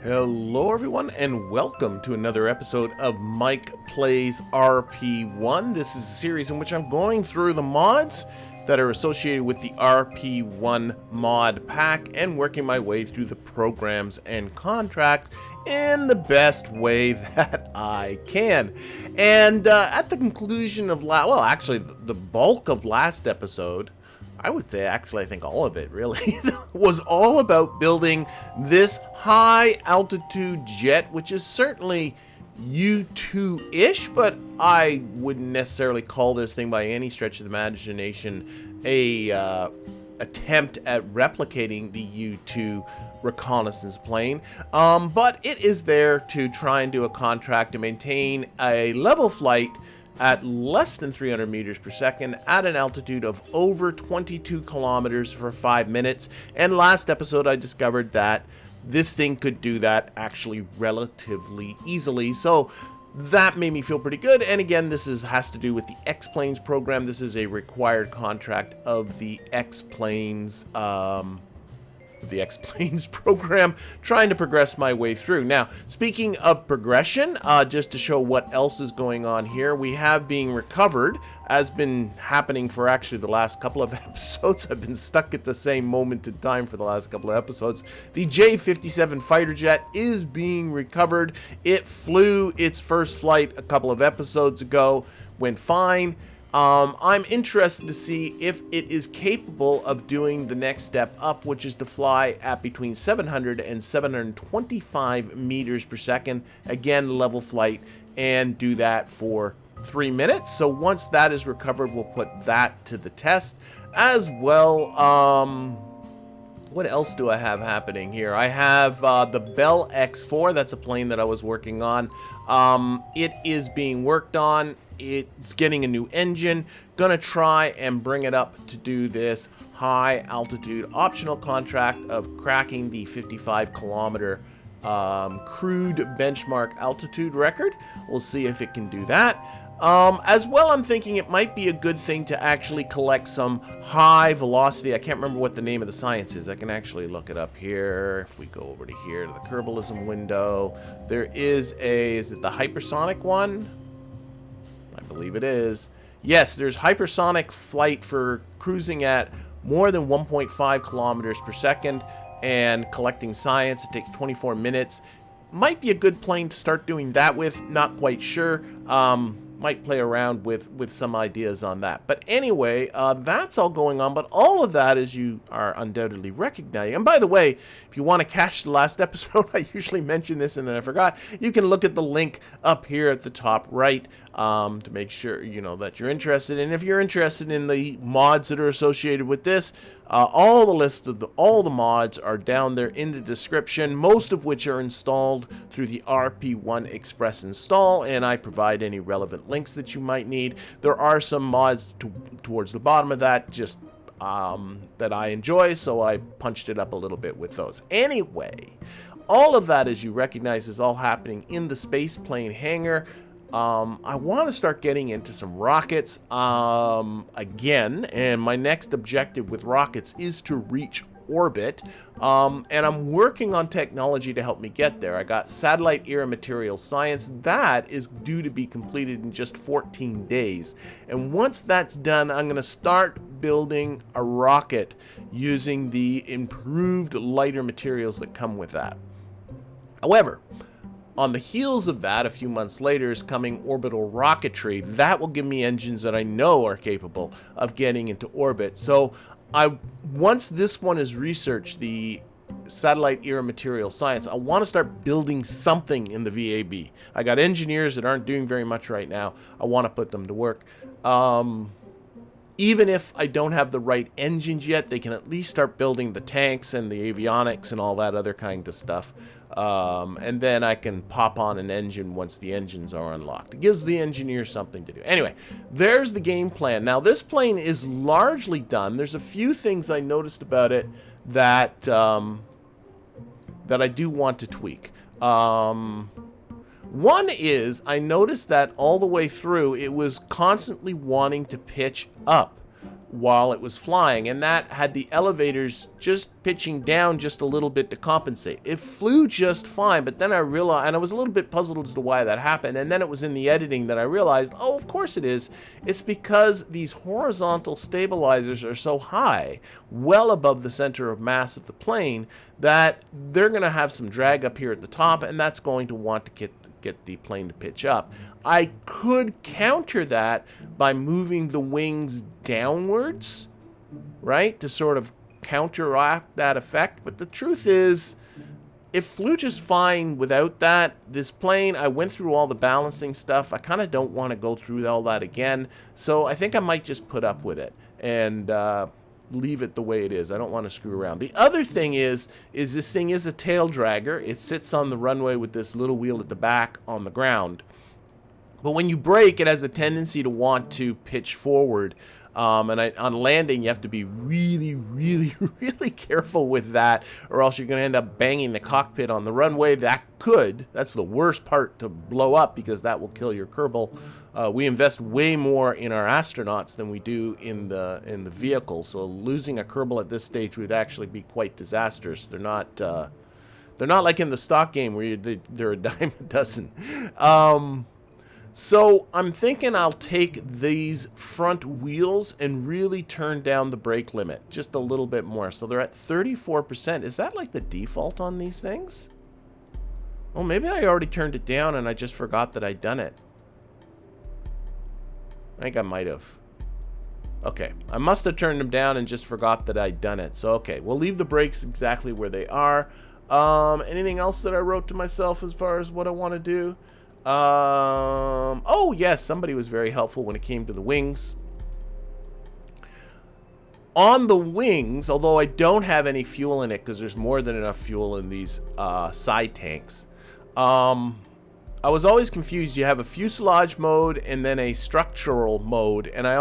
Hello everyone and welcome to another episode of Mike Plays RP1. This is a series in which I'm going through the mods that are associated with the RP1 mod pack and working my way through the programs and contracts in the best way that I can. And at the conclusion of the bulk of last episode, I would say actually I think all of it really was all about building this high altitude jet, which is certainly U2-ish, but I wouldn't necessarily call this thing by any stretch of the imagination a attempt at replicating the U2 reconnaissance plane, but it is there to try and do a contract to maintain a level flight at less than 300 meters per second at an altitude of over 22 kilometers for 5 minutes. And last episode I discovered that this thing could do that actually relatively easily, so that made me feel pretty good. And again, this has to do with the X-Planes program. This is a required contract of the X-Planes program, trying to progress my way through. Now, speaking of progression, just to show what else is going on here, we have being recovered, as been happening for actually the last couple of episodes. I've been stuck at the same moment in time for the last couple of episodes. The J-57 fighter jet is being recovered. It flew its first flight a couple of episodes ago, went fine. I'm interested to see if it is capable of doing the next step up, which is to fly at between 700 and 725 meters per second. Again, level flight, and do that for 3 minutes. So once that is recovered, we'll put that to the test as well. What else do I have happening here? I have the Bell X4. That's a plane that I was working on. It is being worked on. It's getting a new engine. Gonna try and bring it up to do this high altitude optional contract of cracking the 55 kilometer crude benchmark altitude record. We'll see if it can do that. As well, I'm thinking it might be a good thing to actually collect some high velocity. I can't remember what the name of the science is. I can actually look it up here. If we go over to here to the Kerbalism window, there is it the hypersonic one? I believe it is. Yes, there's hypersonic flight for cruising at more than 1.5 kilometers per second and collecting science. It takes 24 minutes. Might be a good plane to start doing that with. Not quite sure. Might play around with some ideas on that. But anyway, that's all going on. But all of that, as you are undoubtedly recognizing. And by the way, if you want to catch the last episode, I usually mention this and then I forgot. You can look at the link up here at the top right to make sure you know that you're interested. And if you're interested in the mods that are associated with this, all the lists of all the mods are down there in the description, most of which are installed through the RP1 Express install, and I provide any relevant links that you might need. There are some mods towards the bottom of that just that I enjoy, so I punched it up a little bit with those. Anyway, all of that, as you recognize, is all happening in the space plane hangar. I want to start getting into some rockets again, and my next objective with rockets is to reach orbit, and I'm working on technology to help me get there. I got satellite era material science. That is due to be completed in just 14 days, and once that's done, I'm going to start building a rocket using the improved lighter materials that come with that. However, on the heels of that, a few months later, is coming orbital rocketry. That will give me engines that I know are capable of getting into orbit. So once this one is researched, the satellite era material science, I want to start building something in the VAB. I got engineers that aren't doing very much right now. I want to put them to work. Even if I don't have the right engines yet, they can at least start building the tanks and the avionics and all that other kind of stuff. And then I can pop on an engine once the engines are unlocked. It gives the engineer something to do. Anyway, there's the game plan. Now, this plane is largely done. There's a few things I noticed about it that, that I do want to tweak. One is, I noticed that all the way through, it was constantly wanting to pitch up. while it was flying, and that had the elevators just pitching down just a little bit to compensate. It flew just fine, but then I realized, and I was a little bit puzzled as to why that happened, and then it was in the editing that I realized, oh, of course it is. It's because these horizontal stabilizers are so high, well above the center of mass of the plane, that they're going to have some drag up here at the top, and that's going to want to get the plane to pitch up. I could counter that by moving the wings downwards, right, to sort of counteract that effect. But the truth is, it flew just fine without that. This plane, I went through all the balancing stuff. I kind of don't want to go through all that again. So I think I might just put up with it and leave it the way it is. I don't want to screw around. The other thing is this thing is a tail dragger. It sits on the runway with this little wheel at the back on the ground. But when you brake, it has a tendency to want to pitch forward. On landing, you have to be really, really, really careful with that, or else you're going to end up banging the cockpit on the runway. That's the worst part to blow up, because that will kill your Kerbal. We invest way more in our astronauts than we do in the vehicle, so losing a Kerbal at this stage would actually be quite disastrous. They're not like in the stock game where they're a dime a dozen. So I'm thinking I'll take these front wheels and really turn down the brake limit just a little bit more. So they're at 34%. Is that like the default on these things? Well, maybe I already turned it down and I just forgot that I'd done it. I think I might have. Okay, I must have turned them down and just forgot that I'd done it. So, okay, we'll leave the brakes exactly where they are. Anything else that I wrote to myself as far as what I want to do? Oh yes, somebody was very helpful when it came to the wings. On the wings, although I don't have any fuel in it because there's more than enough fuel in these side tanks, I was always confused. You have a fuselage mode and then a structural mode, and I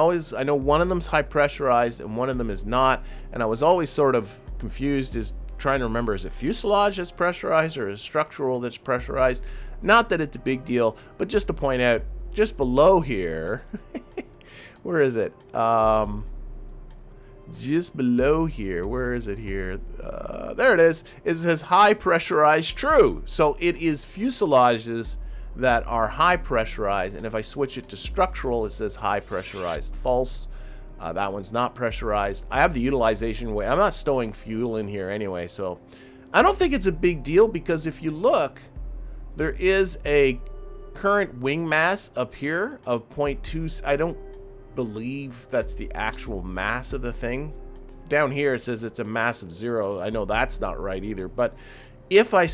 know one of them's high pressurized and one of them is not, and I was always sort of confused as trying to remember, is it fuselage that's pressurized or is it structural that's pressurized? Not that it's a big deal, but just to point out, just below here, where is it? Just below here, where is it here? There it is. It says high pressurized true. So it is fuselages that are high pressurized, and if I switch it to structural, it says high pressurized false. That one's not pressurized. I have the utilization way. I'm not stowing fuel in here anyway, so I don't think it's a big deal, because if you look, there is a current wing mass up here of 0.2. I don't believe that's the actual mass of the thing. Down here it says it's a mass of 0. I know that's not right either, but if I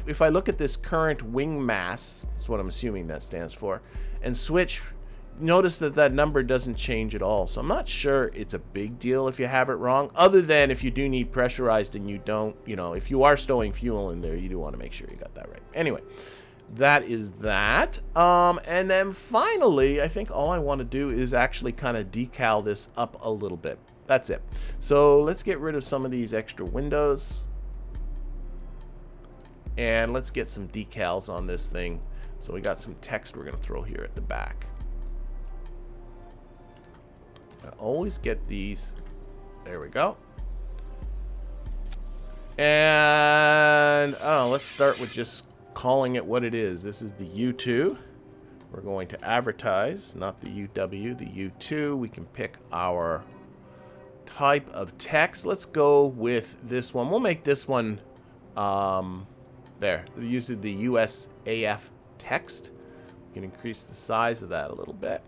if I look at this current wing mass, that's what I'm assuming that stands for, and switch, notice that that number doesn't change at all. So I'm not sure it's a big deal if you have it wrong, other than if you do need pressurized and you don't, if you are stowing fuel in there, you do want to make sure you got that right. Anyway, that is that. And then finally, I think all I want to do is actually kind of decal this up a little bit. That's it. So let's get rid of some of these extra windows. And let's get some decals on this thing. So we got some text we're going to throw here at the back. I always get these. There we go. And let's start with just calling it what it is. This is the U2. We're going to advertise, not the UW, the U2. We can pick our type of text. Let's go with this one. We'll make this one there. Using the USAF text. We can increase the size of that a little bit.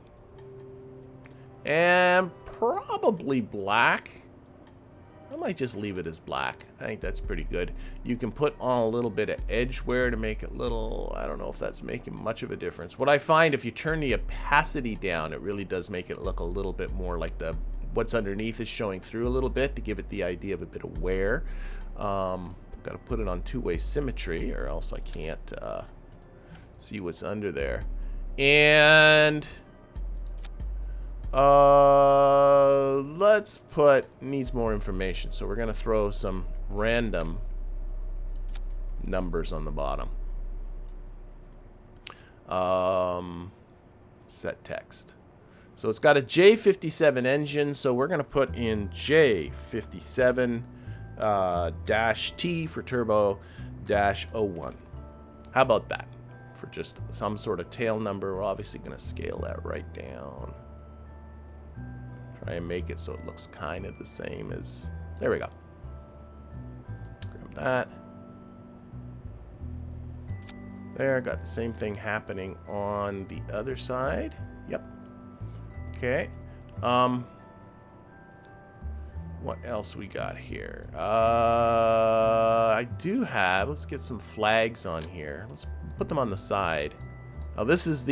And probably black. I might just leave it as black. I think that's pretty good. You can put on a little bit of edge wear to make it little, I don't know if that's making much of a difference. What I find, if you turn the opacity down, it really does make it look a little bit more like what's underneath is showing through a little bit to give it the idea of a bit of wear. Got to put it on two-way symmetry or else I can't see what's under there. And let's put, needs more information, so we're gonna throw some random numbers on the bottom. Set text. So it's got a J57 engine, so we're going to put in J57 -T for turbo -01. How about that? For just some sort of tail number, we're obviously going to scale that right down. Try and make it so it looks kind of the same as... There we go. Grab that. There, got the same thing happening on the other side. Yep. Okay. What else we got here? I do have... Let's get some flags on here. Let's put them on the side. Now, this is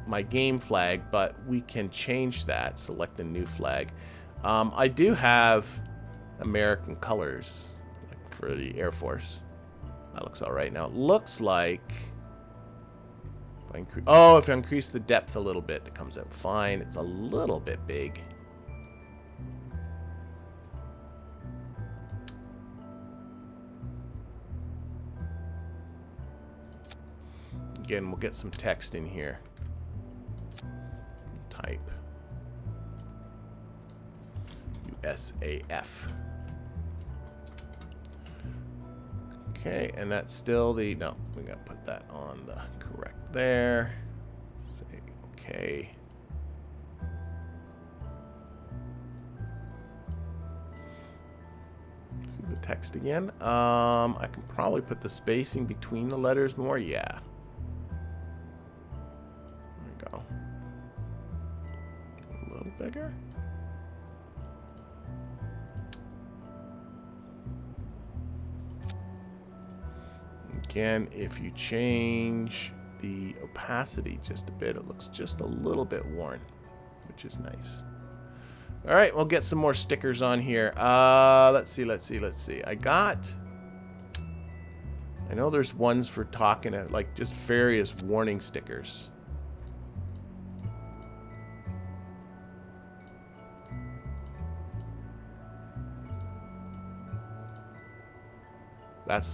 my game flag, but we can change that. Select a new flag. I do have American colors for the Air Force. That looks all right. Now, it looks like... if I increase the depth a little bit, it comes out fine. It's a little bit big. Again, we'll get some text in here. Type USAF. Okay, and that's still the... No, we gotta put that on the correct there. Say okay. See the text again. I can probably put the spacing between the letters more. Yeah. There we go. A little bigger. Again, if you change the opacity just a bit, it looks just a little bit worn, which is nice. All right, we'll get some more stickers on here. Let's see. I know there's ones for talking, like just various warning stickers.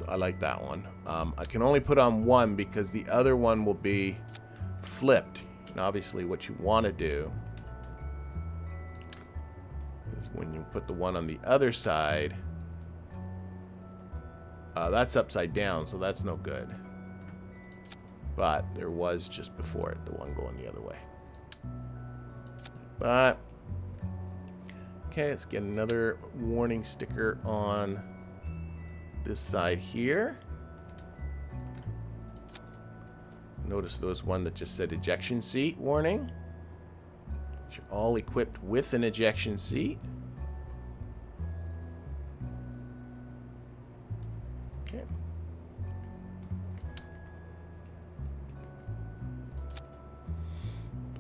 I like that one. I can only put on one because the other one will be flipped. And obviously what you want to do is when you put the one on the other side, that's upside down, so that's no good. But there was just before it, the one going the other way. But, okay, let's get another warning sticker on this side here. Notice there was one that just said ejection seat warning. You're all equipped with an ejection seat. Okay.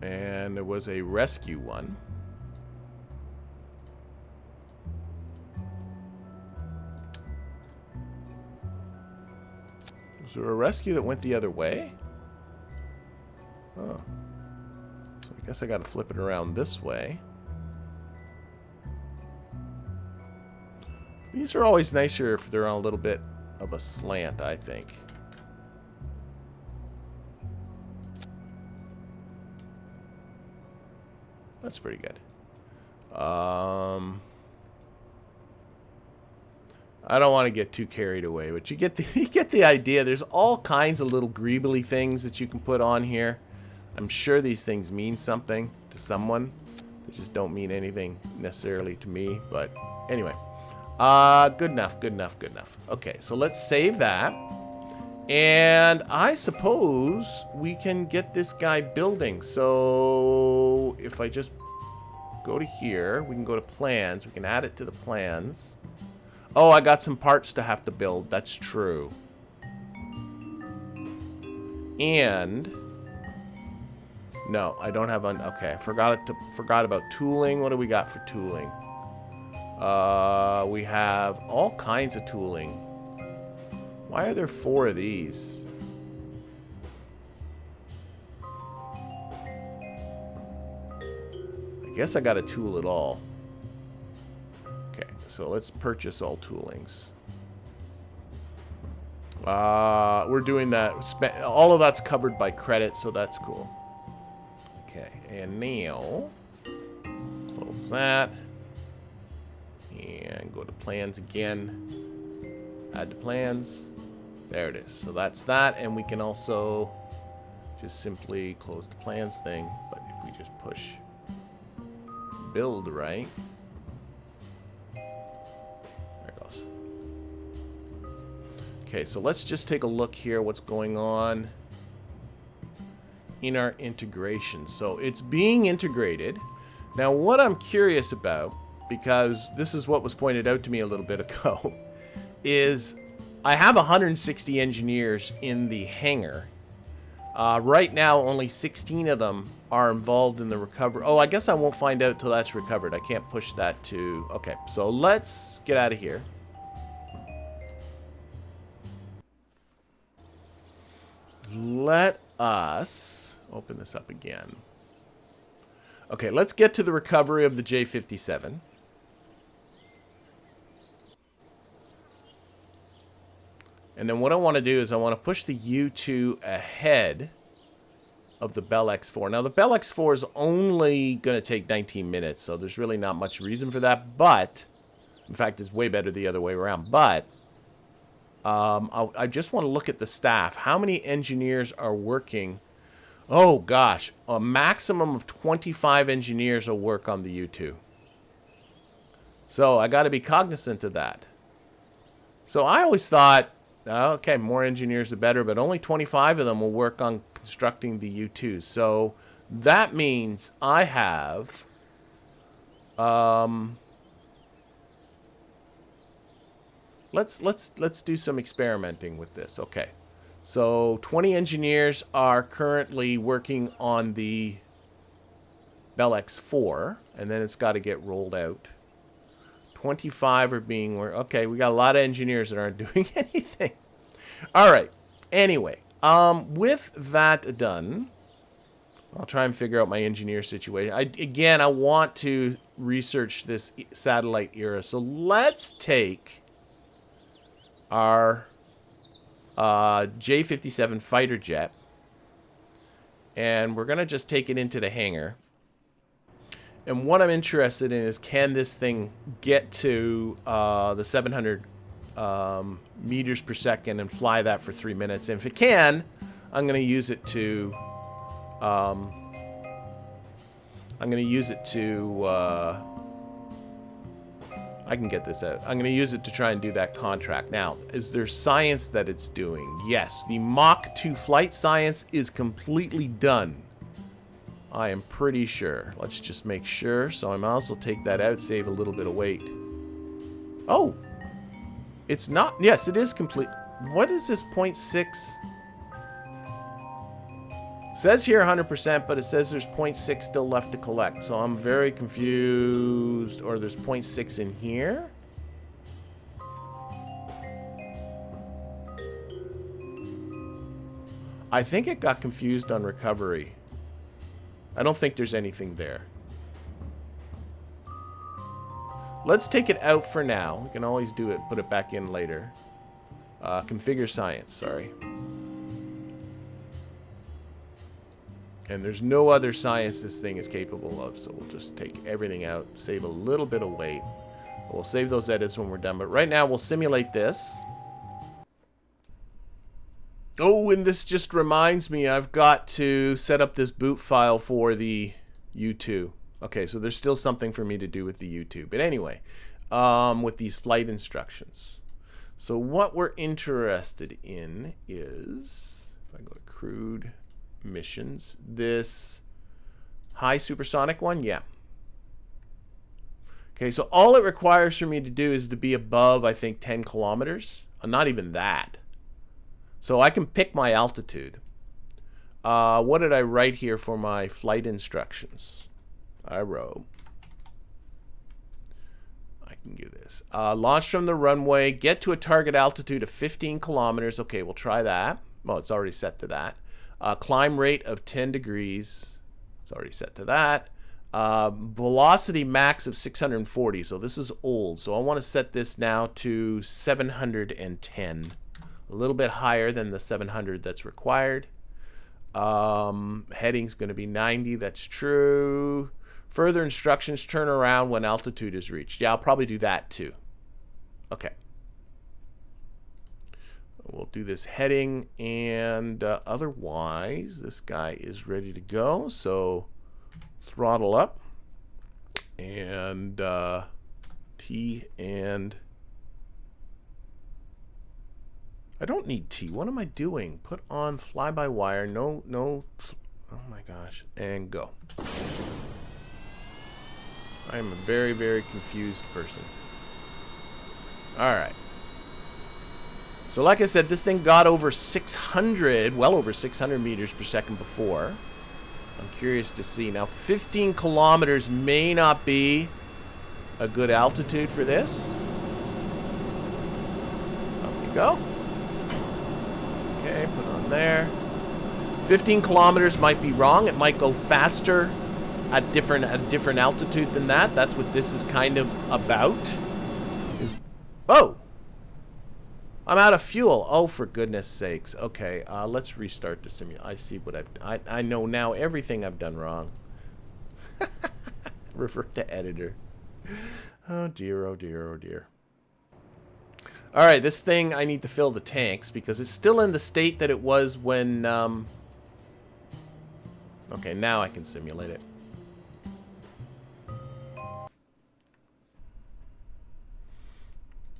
And there was a rescue one. Was there a rescue that went the other way? Oh. So I guess I got to flip it around this way. These are always nicer if they're on a little bit of a slant, I think. That's pretty good. I don't want to get too carried away, but you get the idea. There's all kinds of little greebly things that you can put on here. I'm sure these things mean something to someone. They just don't mean anything necessarily to me. But anyway, good enough. Okay, so let's save that. And I suppose we can get this guy building. So if I just go to here, we can go to plans. We can add it to the plans. Oh, I got some parts to have to build. That's true. And no, I don't have an... Okay, I forgot about tooling. What do we got for tooling? We have all kinds of tooling. Why are there 4 of these? I guess I gotta tool it all. Okay, so let's purchase all toolings. We're doing that. All of that's covered by credit, so that's cool. Okay, and now Close that. And go to plans again. Add to plans. There it is. So that's that. And we can also just simply close the plans thing. But if we just push build right. There it goes. Okay, so let's just take a look here what's going on in our integration. So it's being integrated. Now what I'm curious about, because this is what was pointed out to me a little bit ago, is I have 160 engineers in the hangar. Right now, only 16 of them are involved in the recovery. Oh, I guess I won't find out till that's recovered. I can't push that to... Okay, so let's get out of here. Let us open this up again. Okay, let's get to the recovery of the J57. And then what I want to do is I want to push the U2 ahead of the Bell X4. Now the Bell X4 is only going to take 19 minutes, so there's really not much reason for that. But, in fact, it's way better the other way around. But, I just want to look at the staff. How many engineers are working? Oh, gosh. A maximum of 25 engineers will work on the U2. So I got to be cognizant of that. So I always thought... Okay, more engineers the better, but only 25 of them will work on constructing the U2. So that means I have let's do some experimenting with this. Okay. So 20 engineers are currently working on the Bell X4, and then it's got to get rolled out. 25 are being... Okay, we got a lot of engineers that aren't doing anything. All right. Anyway, with that done, I'll try and figure out my engineer situation. Again, I want to research this satellite era. So let's take our J57 fighter jet, and we're going to just take it into the hangar. And what I'm interested in is, can this thing get to the 700 meters per second and fly that for 3 minutes? And if it can, I'm going to use it to... I can get this out. I'm going to use it to try and do that contract. Now, is there science that it's doing? Yes, the Mach 2 flight science is completely done. I am pretty sure. Let's just make sure. So I might also take that out, save a little bit of weight. Oh! It's not... Yes, it is complete. What is this 0.6? It says here 100%, but it says there's 0.6 still left to collect. So I'm very confused. Or there's 0.6 in here? I think it got confused on recovery. I don't think there's anything there. Let's take it out for now. We can always do it, put it back in later. Configure science, sorry. And there's no other science this thing is capable of, so we'll just take everything out, save a little bit of weight. We'll save those edits when we're done, but right now we'll simulate this. Oh, and this just reminds me, I've got to set up this boot file for the U2. Okay, so there's still something for me to do with the U2. But anyway, with these flight instructions. So what we're interested in is, if I go to crude missions, this high supersonic one, yeah. Okay, so all it requires for me to do is to be above, I think, 10 kilometers. Not even that. So I can pick my altitude. What did I write here for my flight instructions? I wrote, I can do this. Launch from the runway, get to a target altitude of 15 kilometers. Okay, we'll try that. Well, it's already set to that. Climb rate of 10 degrees. It's already set to that. Velocity max of 640. So this is old. So I want to set this now to 710. A little bit higher than the 700 that's required. Heading's going to be 90. That's true. Further instructions, turn around when altitude is reached. Yeah, I'll probably do that too. Okay. We'll do this heading, and otherwise, this guy is ready to go. So throttle up, and T, and I don't need T. What am I doing? Put on fly-by-wire. No. Oh my gosh. And go. I am a very, very confused person. All right. So like I said, this thing got over 600, well over 600 meters per second before. I'm curious to see. Now, 15 kilometers may not be a good altitude for this. Up we go. Okay, put on there. 15 kilometers might be wrong. It might go faster at different altitude than that. That's what this is kind of about. Oh! I'm out of fuel. Oh, for goodness sakes. Okay, let's restart the simulation. I see what I know now everything I've done wrong. Revert to editor. Oh dear, oh dear, oh dear. Alright, this thing, I need to fill the tanks because it's still in the state that it was when, okay, now I can simulate it.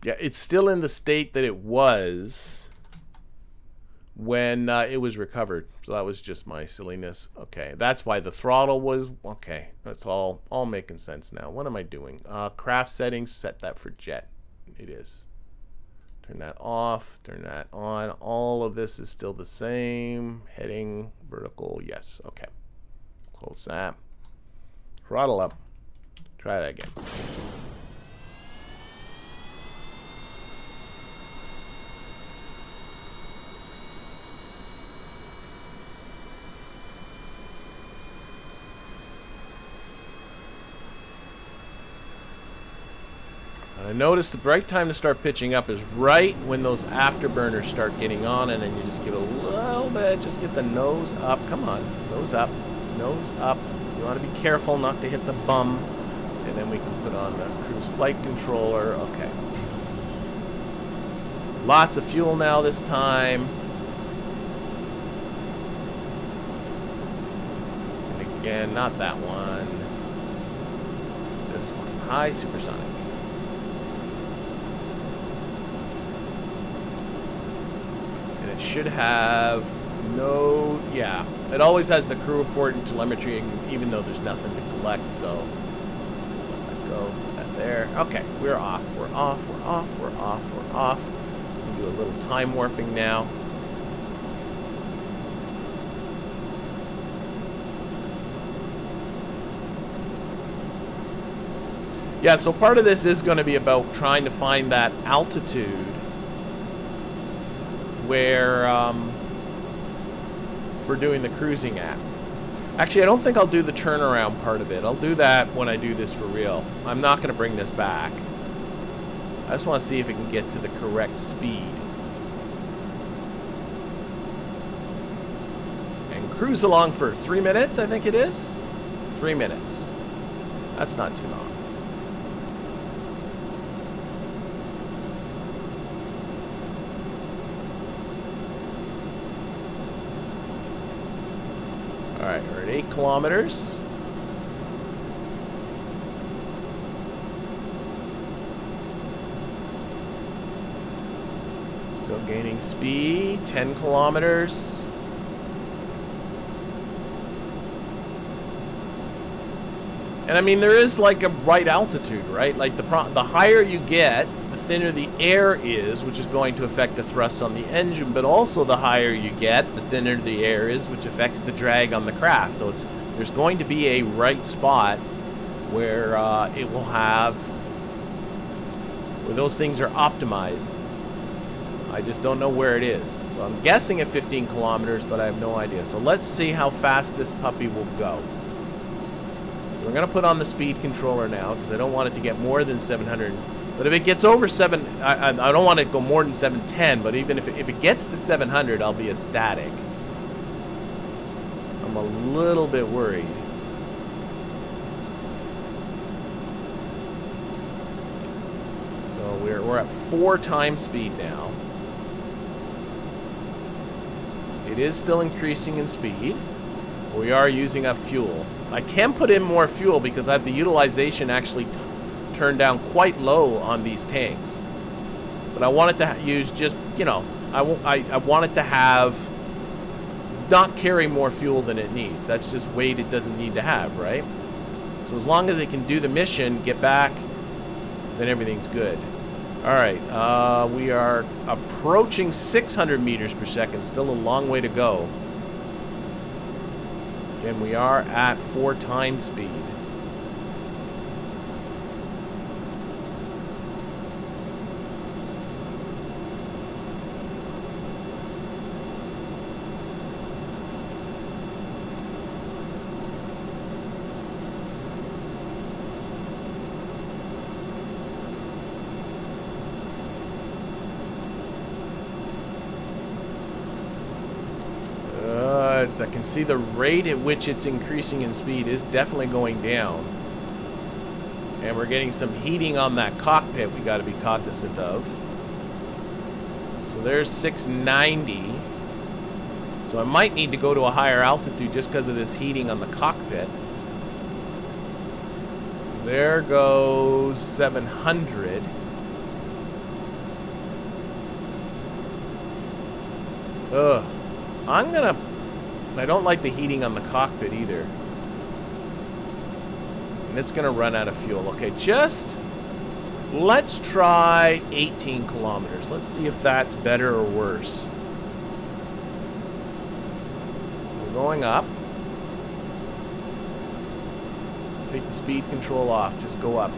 Yeah, it's still in the state that it was when it was recovered. So that was just my silliness. Okay, that's why the throttle was... Okay, that's all making sense now. What am I doing? Craft settings, set that for jet. It is. Turn that off, turn that on. All of this is still the same. Heading, vertical, yes. Okay. Close that. Throttle up. Try that again. I noticed the right time to start pitching up is right when those afterburners start getting on, and then you just give it a little bit, just get the nose up. Come on, nose up, nose up. You want to be careful not to hit the bum, and then we can put on the cruise flight controller. Okay. Lots of fuel now this time. And again, not that one. This one. High supersonic. Should have no, yeah, it always has the crew report and telemetry, even though there's nothing to collect, so just let that go. Put that there. Okay, we're off, we're off, we're off, we're off, we're off. We can do a little time warping now. Yeah, so part of this is going to be about trying to find that altitude where for doing the cruising at. Actually, I don't think I'll do the turnaround part of it. I'll do that when I do this for real. I'm not going to bring this back. I just want to see if it can get to the correct speed. And cruise along for 3 minutes, I think it is. 3 minutes. That's not too long. Alright, we're at 8 kilometers. Still gaining speed. 10 kilometers. And I mean, there is like a right altitude, right? Like the higher you get, the thinner the air is, which is going to affect the thrust on the engine, but also the higher you get, the thinner the air is, which affects the drag on the craft. So there's going to be a right spot where it will have, where those things are optimized. I just don't know where it is. So I'm guessing at 15 kilometers, but I have no idea. So let's see how fast this puppy will go. We're going to put on the speed controller now because I don't want it to get more than 700. But if it gets over 7, I don't want it to go more than 710, but even if it gets to 700, I'll be ecstatic. I'm a little bit worried. we're at 4 times speed now. It is still increasing in speed. We are using up fuel. I can put in more fuel because I have the utilization actually turned down quite low on these tanks. But I wanted to use just, you know, I wanted to have not carry more fuel than it needs. That's just weight it doesn't need to have, right? So as long as it can do the mission, get back, then everything's good. All right, we are approaching 600 meters per second. Still a long way to go. And we are at 4 times speed. I can see the rate at which it's increasing in speed is definitely going down. And we're getting some heating on that cockpit we got to be cognizant of. So there's 690. So I might need to go to a higher altitude just because of this heating on the cockpit. There goes 700. Ugh. I don't like the heating on the cockpit either. And it's gonna run out of fuel. Okay, let's try 18 kilometers. Let's see if that's better or worse. We're going up. Take the speed control off, just go up.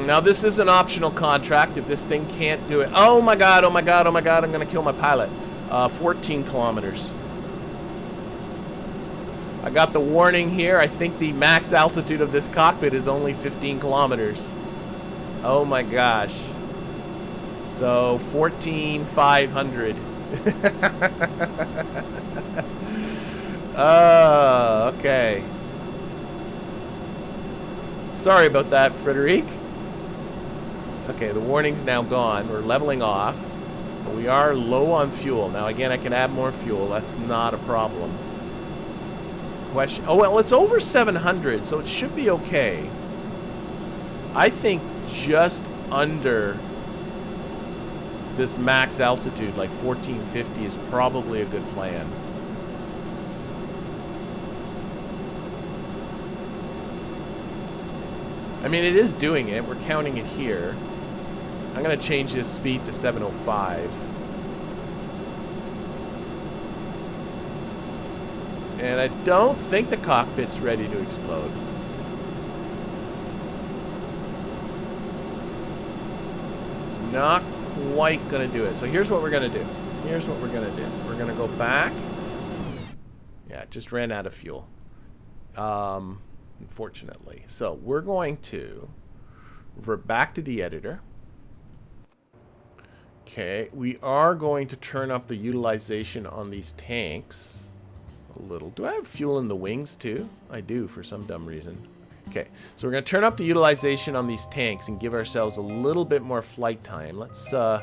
Now this is an optional contract if this thing can't do it. Oh my god, oh my god, oh my god, I'm gonna kill my pilot. 14 kilometers. I got the warning here. I think the max altitude of this cockpit is only 15 kilometers. Oh my gosh. So 14,500. Okay. Sorry about that, Frederic. Okay, the warning's now gone. We're leveling off. But we are low on fuel. Now, again, I can add more fuel. That's not a problem. Question. Oh, well, it's over 700, so it should be okay. I think just under this max altitude, like 1450, is probably a good plan. I mean, it is doing it. We're counting it here. I'm going to change this speed to 705. And I don't think the cockpit's ready to explode. Not quite going to do it. So here's what we're going to do. Here's what we're going to do. We're going to go back. Yeah, it just ran out of fuel. Unfortunately. So we're going to revert back to the editor. Okay, we are going to turn up the utilization on these tanks a little. Do I have fuel in the wings too? I do, for some dumb reason. Okay, so we're going to turn up the utilization on these tanks and give ourselves a little bit more flight time. Let's open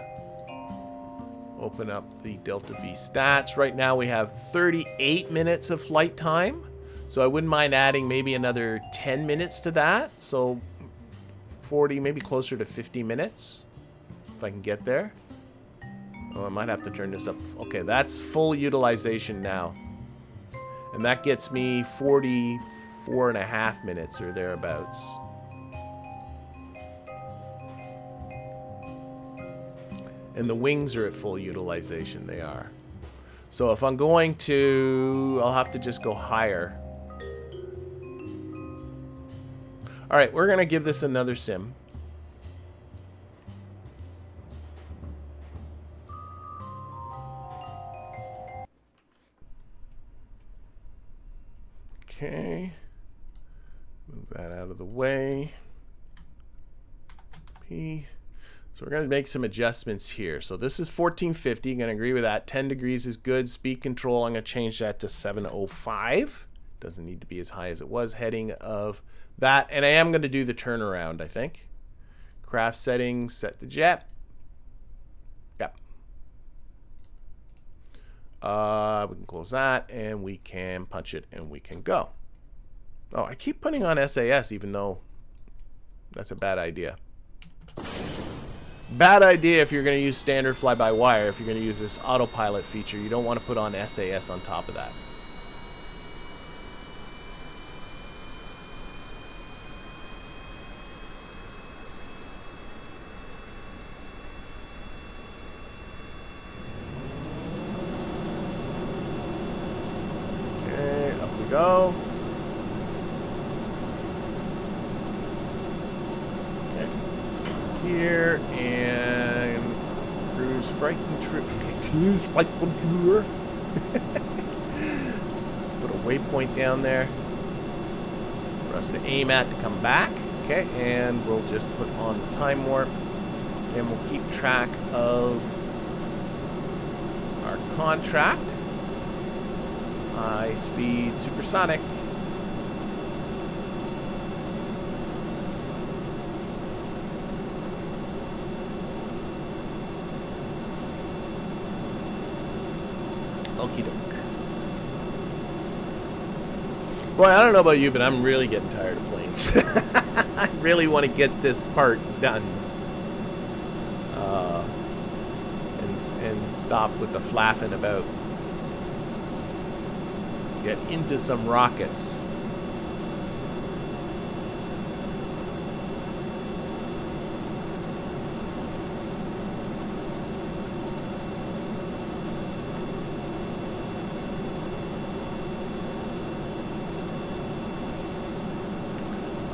up the Delta V stats. Right now we have 38 minutes of flight time. So I wouldn't mind adding maybe another 10 minutes to that. So 40, maybe closer to 50 minutes, if I can get there. Oh, I might have to turn this up. Okay, that's full utilization now. And that gets me 44 and a half minutes or thereabouts. And the wings are at full utilization, they are. So if I'm going to, I'll have to just go higher. All right, we're gonna give this another sim. Okay, move that out of the way. P. So we're gonna make some adjustments here. So this is 1450, gonna agree with that. 10 degrees is good. Speed control, I'm gonna change that to 705. Doesn't need to be as high as it was. Heading of that. And I am going to do the turnaround, I think. Craft settings, set to jet. Yep. We can close that, and we can punch it, and we can go. Oh, I keep putting on SAS, even though that's a bad idea. Bad idea if you're going to use standard fly-by-wire. If you're going to use this autopilot feature, you don't want to put on SAS on top of that. Okay, up we go. Here and cruise flight control. Cruise flight controller. Put a waypoint down there for us to aim at to come back. Okay, and we'll just put on the time warp, and we'll keep track of our contract. High speed supersonic. Okie doke. Boy, I don't know about you, but I'm really getting tired of planes. I really want to get this part done. And stop with the flapping about. Get into some rockets.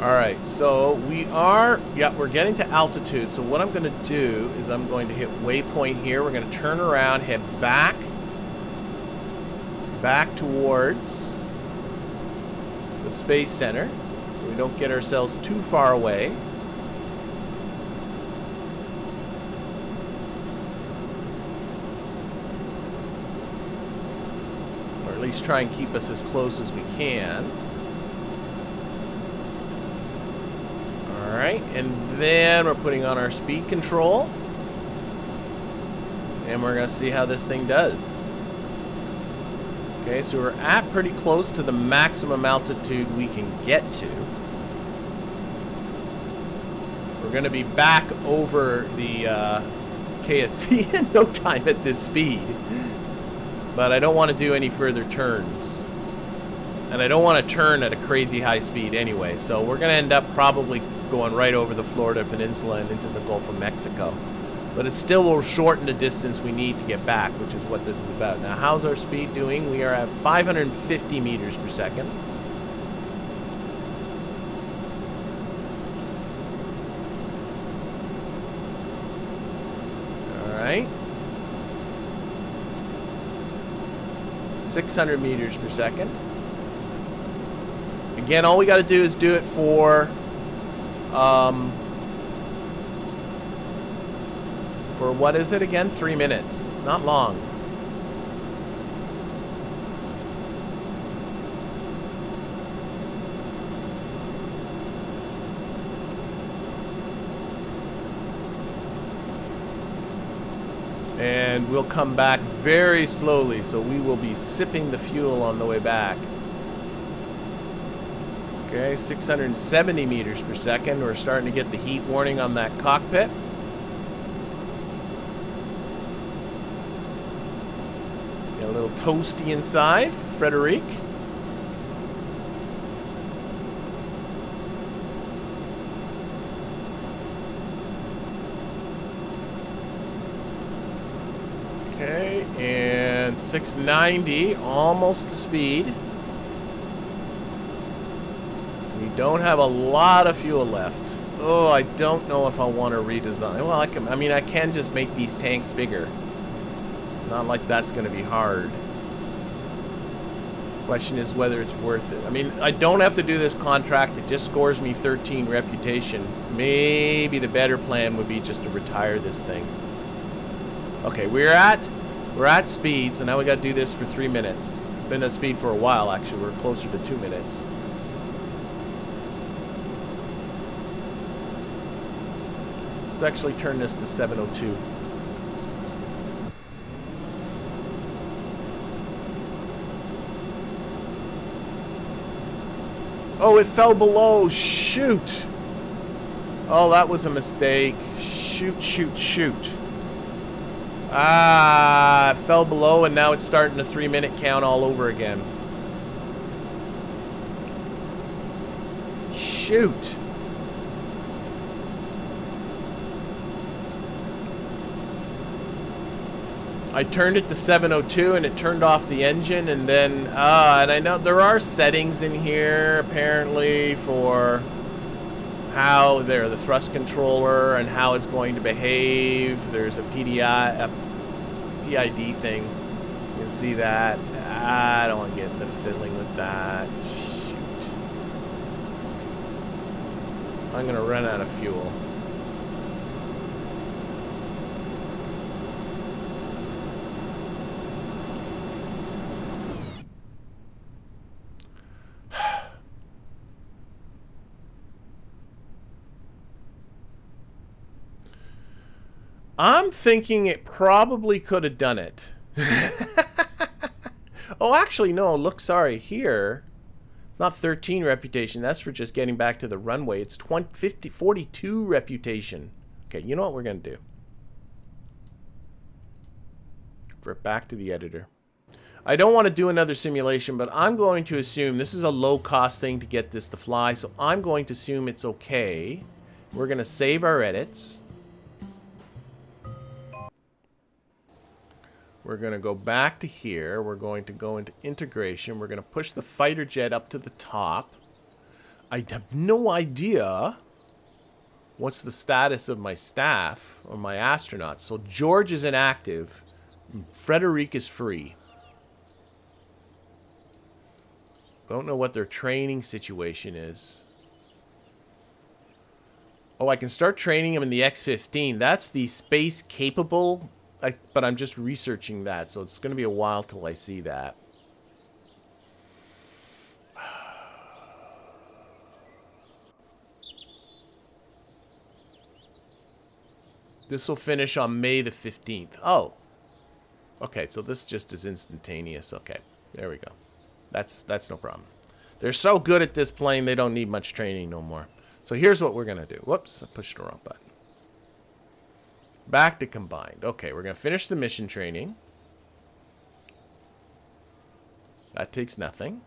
Alright, so we're getting to altitude. So what I'm going to do is I'm going to hit waypoint here. We're going to turn around, head back towards the Space Center so we don't get ourselves too far away. Or at least try and keep us as close as we can. Alright, and then we're putting on our speed control. And we're going to see how this thing does. Okay, so we're at pretty close to the maximum altitude we can get to. We're going to be back over the KSC in no time at this speed. But I don't want to do any further turns. And I don't want to turn at a crazy high speed anyway. So we're going to end up probably going right over the Florida Peninsula and into the Gulf of Mexico. But it still will shorten the distance we need to get back, which is what this is about. Now, how's our speed doing? We are at 550 meters per second. Alright. 600 meters per second. Again, all we got to do is do it for what is it again? 3 minutes. Not long. And we'll come back very slowly, so we will be sipping the fuel on the way back. Okay, 670 meters per second. We're starting to get the heat warning on that cockpit. Got a little toasty inside, Frederic. Okay, and 690, almost to speed. We don't have a lot of fuel left. Oh, I don't know if I want to redesign. Well, I can just make these tanks bigger. Not like that's going to be hard. Question is whether it's worth it. I mean, I don't have to do this contract. It just scores me 13 reputation. Maybe the better plan would be just to retire this thing. Okay, we're at speed, so now we got to do this for 3 minutes. So Been at speed for a while, actually. We're closer to 2 minutes. Let's actually turn this to 702. Oh, it fell below. Shoot. Oh, that was a mistake. Shoot, shoot, shoot. Ah, it fell below, and now it's starting a 3-minute count all over again. Shoot. I turned it to 702 and it turned off the engine, and then and I know there are settings in here apparently for how the thrust controller and how it's going to behave. There's a PID thing. You can see that. I don't want to get into fiddling with that. Shoot. I'm gonna run out of fuel. I'm thinking it probably could have done it. Oh, actually, no. Look, sorry. Here, it's not 13 reputation. That's for just getting back to the runway. It's 42 reputation. Okay, you know what we're going to do? Revert back to the editor. I don't want to do another simulation, but I'm going to assume this is a low-cost thing to get this to fly, so I'm going to assume it's okay. We're going to save our edits. We're going to go back to here. We're going to go into integration. We're going to push the fighter jet up to the top. I have no idea what's the status of my staff or my astronauts. So George is inactive. Frederic is free. Don't know what their training situation is. Oh, I can start training him in the X-15. That's the space capable. But I'm just researching that, so it's going to be a while till I see that. This will finish on May the 15th. Oh. Okay, so this just is instantaneous. Okay, there we go. That's no problem. They're so good at this plane, they don't need much training no more. So here's what we're going to do. Whoops, I pushed the wrong button. Back to combined. Okay, we're going to finish the mission training. That takes nothing.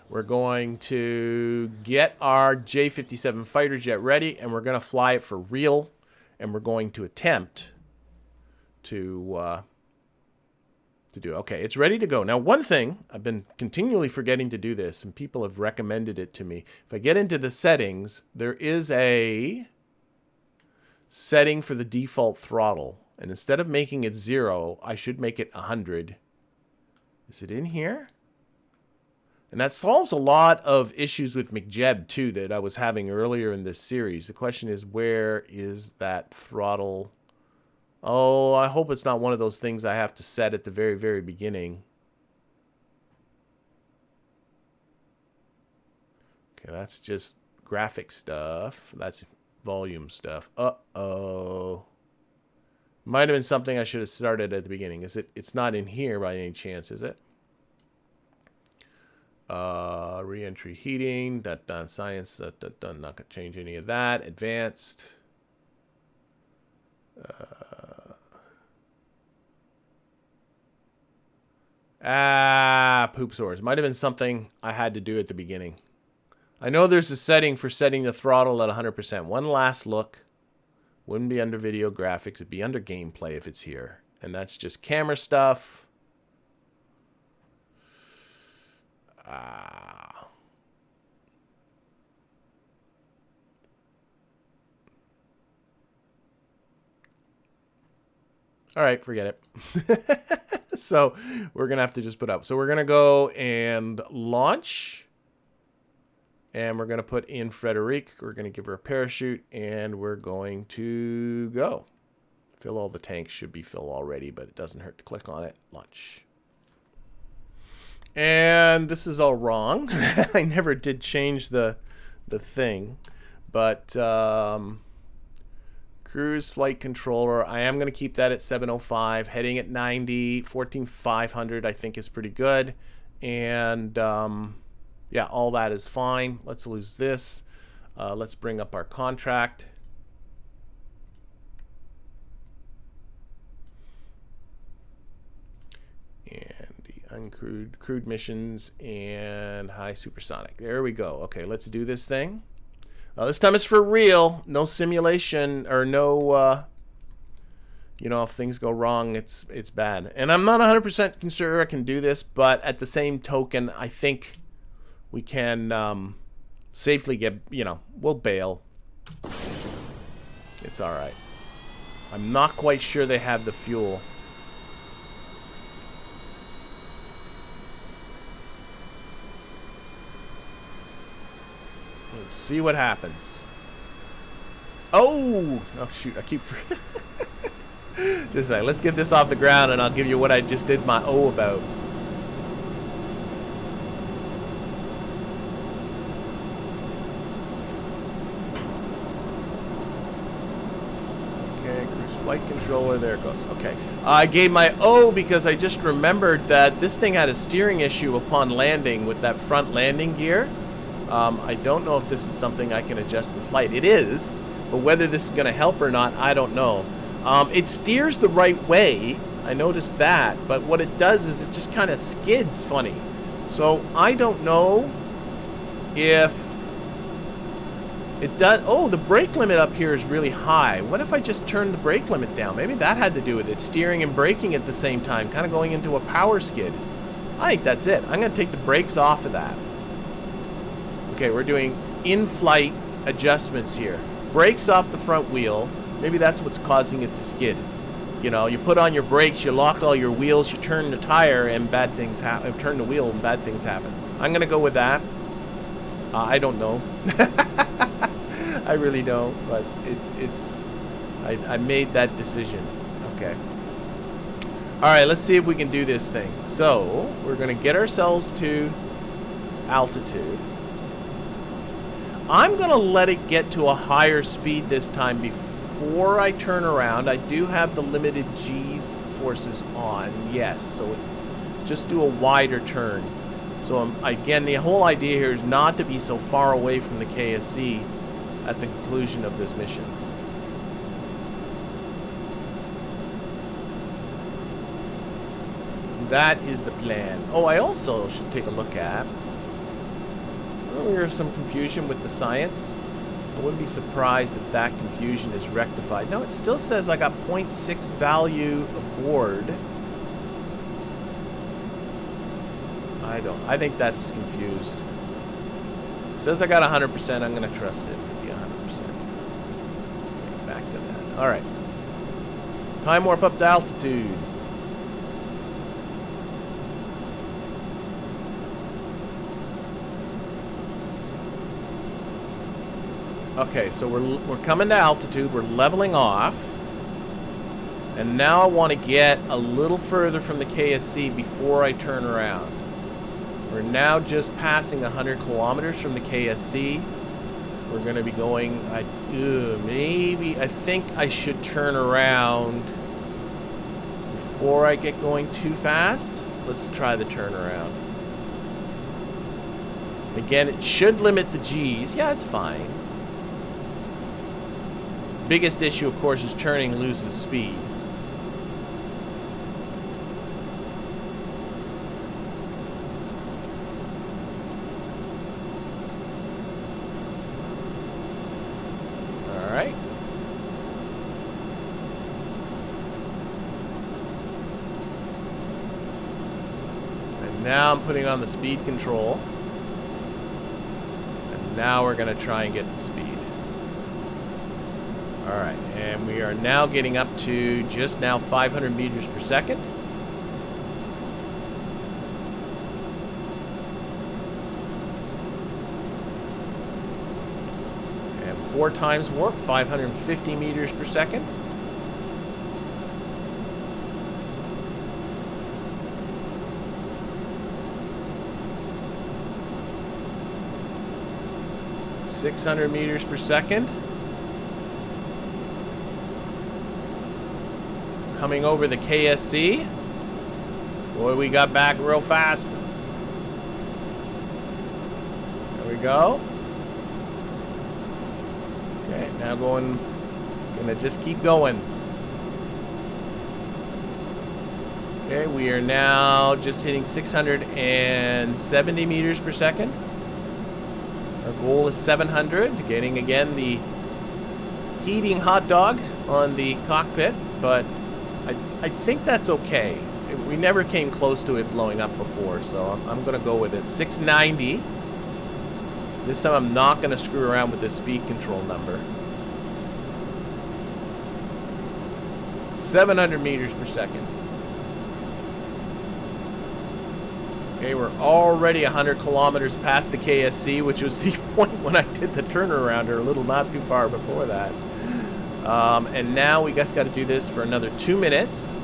We're going to get our J-57 fighter jet ready, and we're going to fly it for real, and we're going to attempt to do. Okay, it's ready to go. Now, one thing, I've been continually forgetting to do this, and people have recommended it to me. If I get into the settings, there is a setting for the default throttle, and instead of making it 0, I should make it 100. Is it in here? And that solves a lot of issues with McJeb too that I was having earlier in this series. The question is, where is that throttle? Oh, I hope it's not one of those things I have to set at the very, very beginning. Okay, that's just graphic stuff. That's volume stuff. Uh-oh. Might have been something I should have started at the beginning. Is it? It's not in here by any chance, is it? Re-entry heating. Done. Science. Done. Not gonna change any of that. Advanced. Poop sores. Might have been something I had to do at the beginning. I know there's a setting for setting the throttle at 100%. One last look. Wouldn't be under video graphics. It'd be under gameplay if it's here. And that's just camera stuff. All right, forget it. So we're going to have to just put up. So we're going to go and launch. And we're going to put in Frederic. We're going to give her a parachute. And we're going to go. Fill all the tanks. Should be full already, but it doesn't hurt to click on it. Launch. And this is all wrong. I never did change the thing. But cruise flight controller, I am going to keep that at 705. Heading at 90. 14,500 I think is pretty good. And yeah, all that is fine. Let's lose this. Let's bring up our contract. And the uncrewed, crewed missions, and high supersonic. There we go. Okay, let's do this thing. This time it's for real. No simulation, or no, you know, if things go wrong, it's bad. And I'm not 100% sure I can do this, but at the same token, I think we can safely get, you know, we'll bail. It's all right. I'm not quite sure they have the fuel. Let's see what happens. Oh shoot, I keep just like, let's get this off the ground and I'll give you what I just did my O about. Okay, cruise flight controller, there it goes. Okay, I gave my O because I just remembered that this thing had a steering issue upon landing with that front landing gear. I don't know if this is something I can adjust in flight. It is, but whether this is going to help or not, I don't know. It steers the right way. I noticed that, but what it does is it just kind of skids funny. So I don't know if it does. Oh, the brake limit up here is really high. What if I just turned the brake limit down? Maybe that had to do with it. Steering and braking at the same time, kind of going into a power skid. I think that's it. I'm going to take the brakes off of that. Okay, we're doing in-flight adjustments here. Brakes off the front wheel. Maybe that's what's causing it to skid. You know, you put on your brakes, you lock all your wheels, you turn the tire, and bad things happen. Turn the wheel, and bad things happen. I'm gonna go with that. I don't know. I really don't, but I made that decision. Okay. All right, let's see if we can do this thing. So we're gonna get ourselves to altitude. I'm going to let it get to a higher speed this time before I turn around. I do have the limited G's forces on, yes, so just do a wider turn. So again, the whole idea here is not to be so far away from the KSC at the conclusion of this mission. That is the plan. Oh, I also should take a look at... There's some confusion with the science. I wouldn't be surprised if that confusion is rectified. No, it still says I got 0.6 value aboard. I think that's confused. It says I got 100%. I'm going to trust it to be 100%. Okay, back to that. All right. Time warp up to altitude. Okay, so we're coming to altitude, we're leveling off, and now I want to get a little further from the KSC before I turn around. We're now just passing 100 kilometers from the KSC. We're going to be going, I think I should turn around before I get going too fast. Let's try the turnaround. Again, it should limit the G's. Yeah, it's fine. Biggest issue, of course, is turning loses speed. All right. And now I'm putting on the speed control. And now we're going to try and get to speed. Alright, and we are now getting up to just now 500 meters per second. And 4 times warp, 550 meters per second. 600 meters per second. Coming over the KSC. Boy, we got back real fast. There we go. Okay, now gonna just keep going. Okay, we are now just hitting 670 meters per second. Our goal is 700, getting again the heating hot dog on the cockpit, but I think that's okay. We never came close to it blowing up before, so I'm going to go with it. 690. This time I'm not going to screw around with this speed control number. 700 meters per second. Okay, we're already 100 kilometers past the KSC, which was the point when I did the turnaround, or a little not too far before that. And now we just got to do this for another 2 minutes.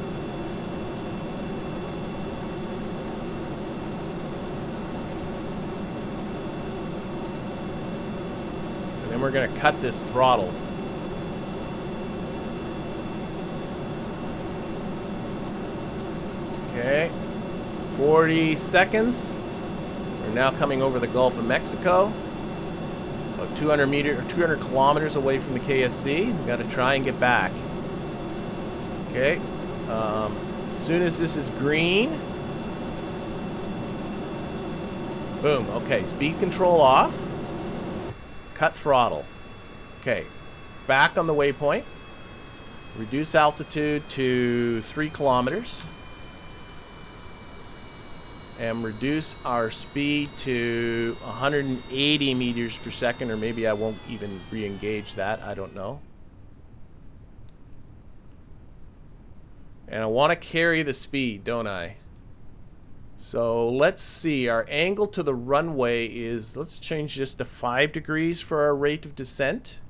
And then we're going to cut this throttle. Okay. 40 seconds. We're now coming over the Gulf of Mexico. About 200 kilometers away from the KSC. We've got to try and get back. Okay. As soon as this is green. Boom. Okay. Speed control off. Cut throttle. Okay. Back on the waypoint. Reduce altitude to 3 kilometers. And reduce our speed to 180 meters per second, or maybe I won't even re-engage that, I don't know. And I want to carry the speed, don't I? So let's see, our angle to the runway is, let's change this to 5 degrees for our rate of descent.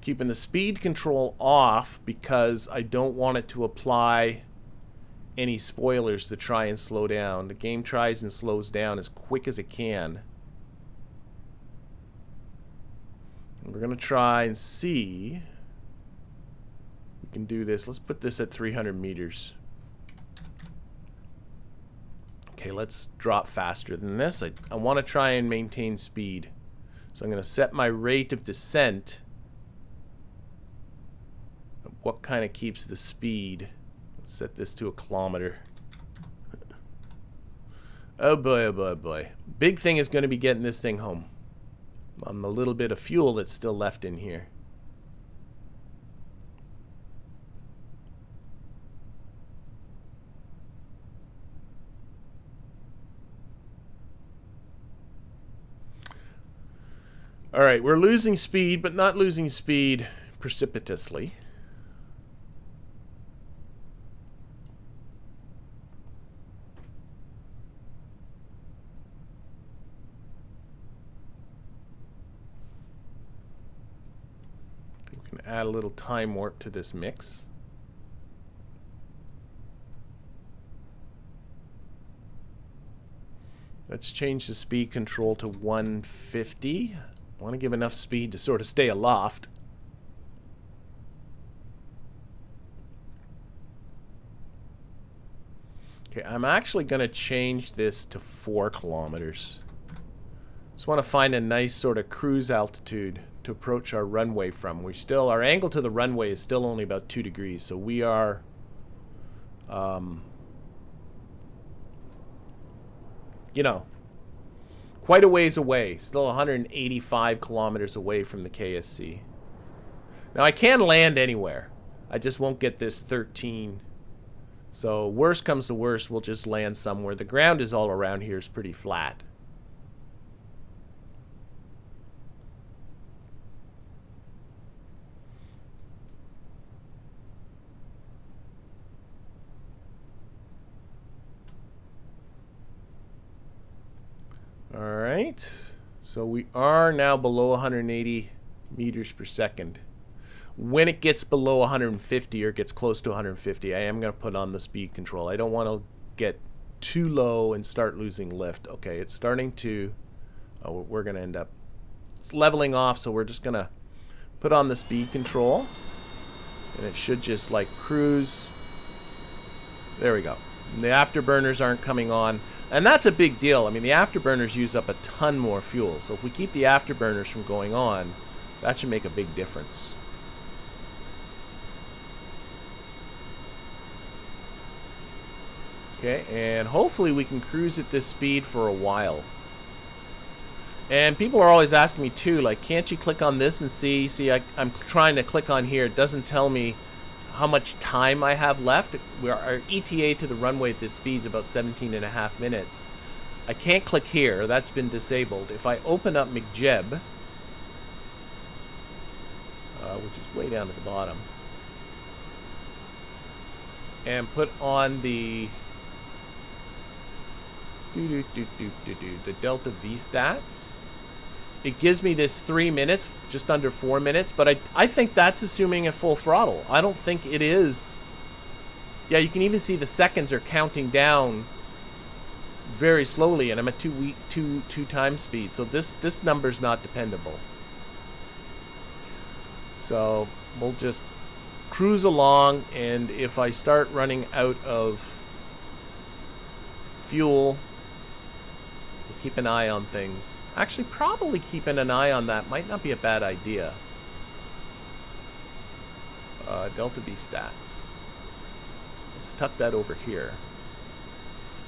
Keeping the speed control off because I don't want it to apply any spoilers to try and slow down. The game tries and slows down as quick as it can. And we're going to try and see if we can do this. Let's put this at 300 meters. Okay, let's drop faster than this. I want to try and maintain speed. So I'm going to set my rate of descent. What kind of keeps the speed? Let's set this to 1 kilometer. Oh boy, oh boy, oh boy. Big thing is going to be getting this thing home on the little bit of fuel that's still left in here. All right, we're losing speed, but not losing speed precipitously. Add a little time warp to this mix. Let's change the speed control to 150. I want to give enough speed to sort of stay aloft. Okay, I'm actually going to change this to 4 kilometers. Just want to find a nice sort of cruise altitude to approach our runway from. Our angle to the runway is still only about 2 degrees, so we are you know, quite a ways away. Still 185 kilometers away from the KSC. Now I can land anywhere. I just won't get this 13. So worst comes to worst, we'll just land somewhere. The ground is all around here is pretty flat. Alright, so we are now below 180 meters per second. When it gets below 150 or gets close to 150, I am going to put on the speed control. I don't want to get too low and start losing lift. Okay, it's starting to, we're going to end up, it's leveling off, so we're just going to put on the speed control. And it should just like cruise. There we go. And the afterburners aren't coming on. And that's a big deal. I mean, the afterburners use up a ton more fuel. So if we keep the afterburners from going on, that should make a big difference. Okay, and hopefully we can cruise at this speed for a while. And people are always asking me too, like, can't you click on this and see? See, I'm trying to click on here. It doesn't tell me how much time I have left. Our ETA to the runway at this speed is about 17.5 minutes. I can't click here. That's been disabled. If I open up McJeb, which is way down at the bottom, and put on the the Delta V stats, it gives me this 3 minutes, just under 4 minutes, but I think that's assuming a full throttle. I don't think it is. Yeah, you can even see the seconds are counting down very slowly, and I'm at two times speed, so this number's not dependable. So we'll just cruise along, and if I start running out of fuel, we'll keep an eye on things. Actually, probably keeping an eye on that might not be a bad idea. Delta V stats. Let's tuck that over here.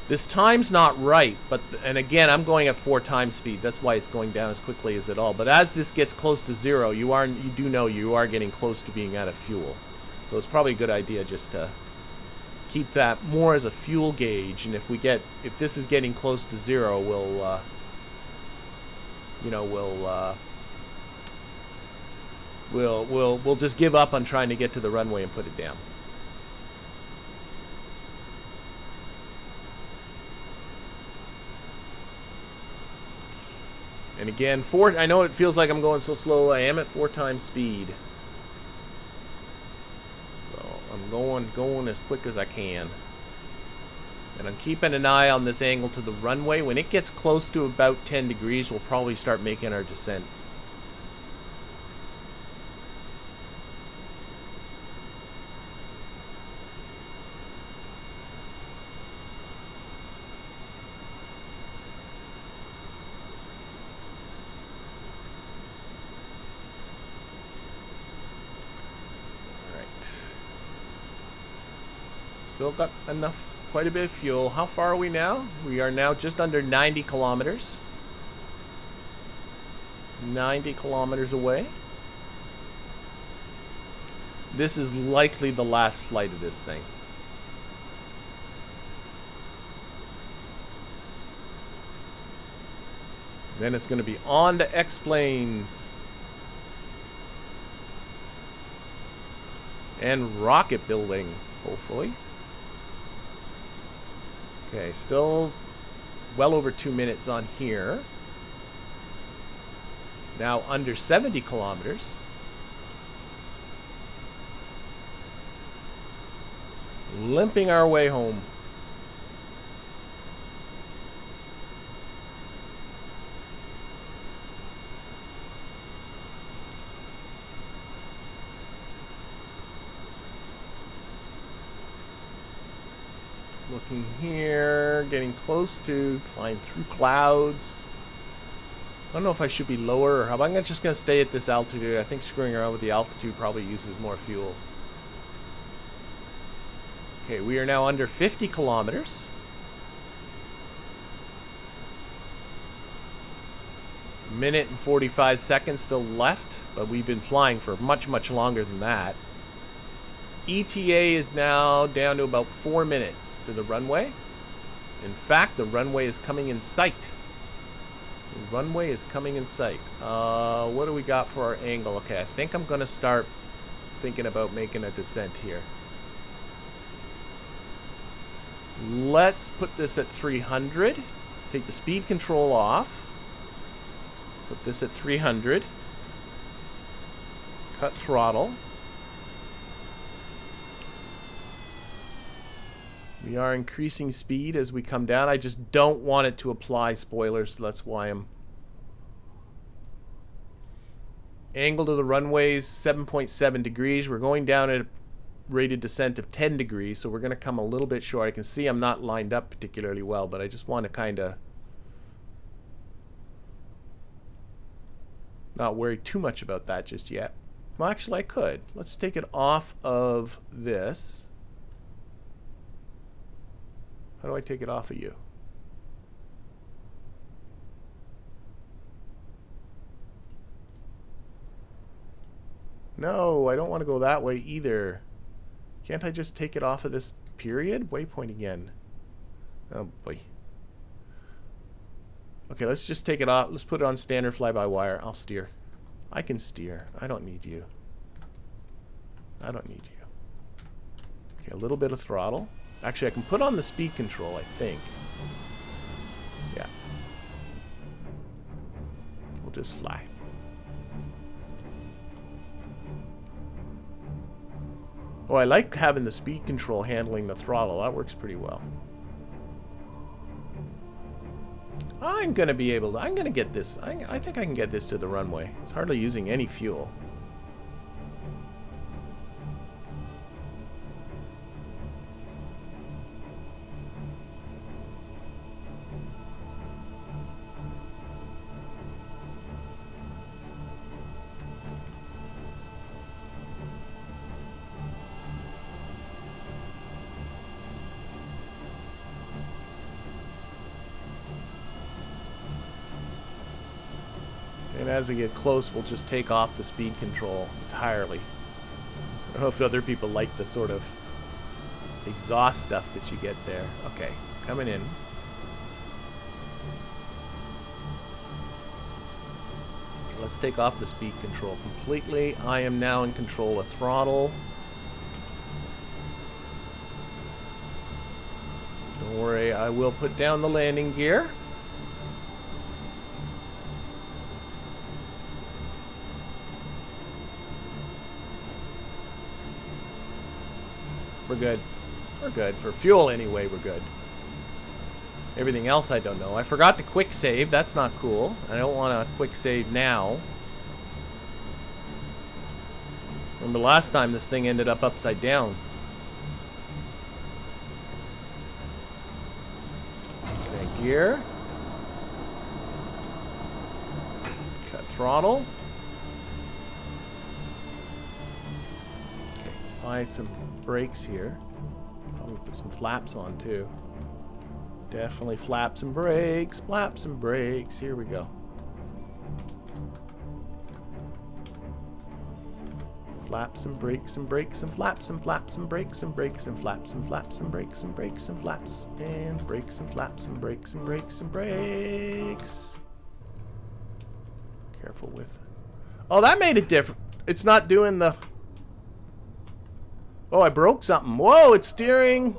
This time's not right, but and again, I'm going at 4 times speed. That's why it's going down as quickly as it all. But as this gets close to 0, you do know you are getting close to being out of fuel. So it's probably a good idea just to keep that more as a fuel gauge. And if this is getting close to 0, we'll we'll just give up on trying to get to the runway and put it down. And again, I know it feels like I'm going so slow. I am at 4 times speed. So I'm going as quick as I can. And I'm keeping an eye on this angle to the runway. When it gets close to about 10 degrees, we'll probably start making our descent. Still got quite a bit of fuel. How far are we now? We are now just under 90 kilometers. 90 kilometers away. This is likely the last flight of this thing. Then it's going to be on to X-planes. And rocket building, hopefully. Okay, still well over 2 minutes on here. Now under 70 kilometers. Limping our way home. Looking here, getting close to flying through clouds. I don't know if I should be lower or how, but I'm just going to stay at this altitude. I think screwing around with the altitude probably uses more fuel. Okay, we are now under 50 kilometers. Minute and 45 seconds still left, but we've been flying for much, much longer than that. ETA is now down to about 4 minutes to the runway. In fact, the runway is coming in sight. The runway is coming in sight. What do we got for our angle? Okay, I think I'm going to start thinking about making a descent here. Let's put this at 300. Take the speed control off. Put this at 300. Cut throttle. We are increasing speed as we come down. I just don't want it to apply spoilers, so that's why I'm... Angle to the runways, 7.7 degrees. We're going down at a rated descent of 10 degrees, so we're going to come a little bit short. I can see I'm not lined up particularly well, but I just want to kind of not worry too much about that just yet. Well, actually, I could. Let's take it off of this. How do I take it off of you? No, I don't want to go that way either. Can't I just take it off of this period? Waypoint again. Oh boy. Okay, let's just take it off. Let's put it on standard fly-by-wire. I'll steer. I can steer. I don't need you. I don't need you. Okay, a little bit of throttle. Actually, I can put on the speed control, I think. Yeah. We'll just fly. Oh, I like having the speed control handling the throttle. That works pretty well. I'm going to be able to... I'm going to get this... I think I can get this to the runway. It's hardly using any fuel. And as I get close, we'll just take off the speed control entirely. I don't know if other people like the sort of exhaust stuff that you get there. Okay, coming in. Okay, let's take off the speed control completely. I am now in control of throttle. Don't worry, I will put down the landing gear. We're good. We're good. For fuel anyway, we're good. Everything else I don't know. I forgot to quick save. That's not cool. I don't want to quick save now. Remember last time this thing ended up upside down. Okay, gear. Cut throttle. Okay, apply some brakes here. Probably put some flaps on too. Definitely flaps and brakes, flaps and brakes. Here we go. Flaps and brakes and brakes and flaps and flaps and brakes and brakes and flaps and flaps and brakes and brakes and flaps and brakes and flaps and brakes and brakes and brakes. Careful with. Oh, that made it different. It's not doing the. Oh, I broke something. Whoa, it's steering.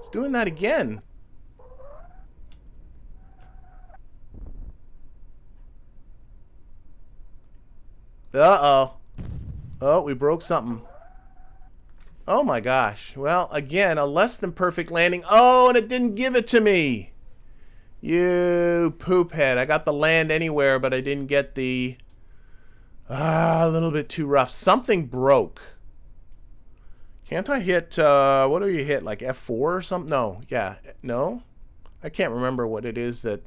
It's doing that again. Uh-oh. Oh, we broke something. Oh my gosh. Well, again, a less than perfect landing. Oh, and it didn't give it to me. You poop head. I got the land anywhere, but I didn't get the... a little bit too rough. Something broke. Can't I hit, what do you hit, like F4 or something? No, yeah, no? I can't remember what it is that,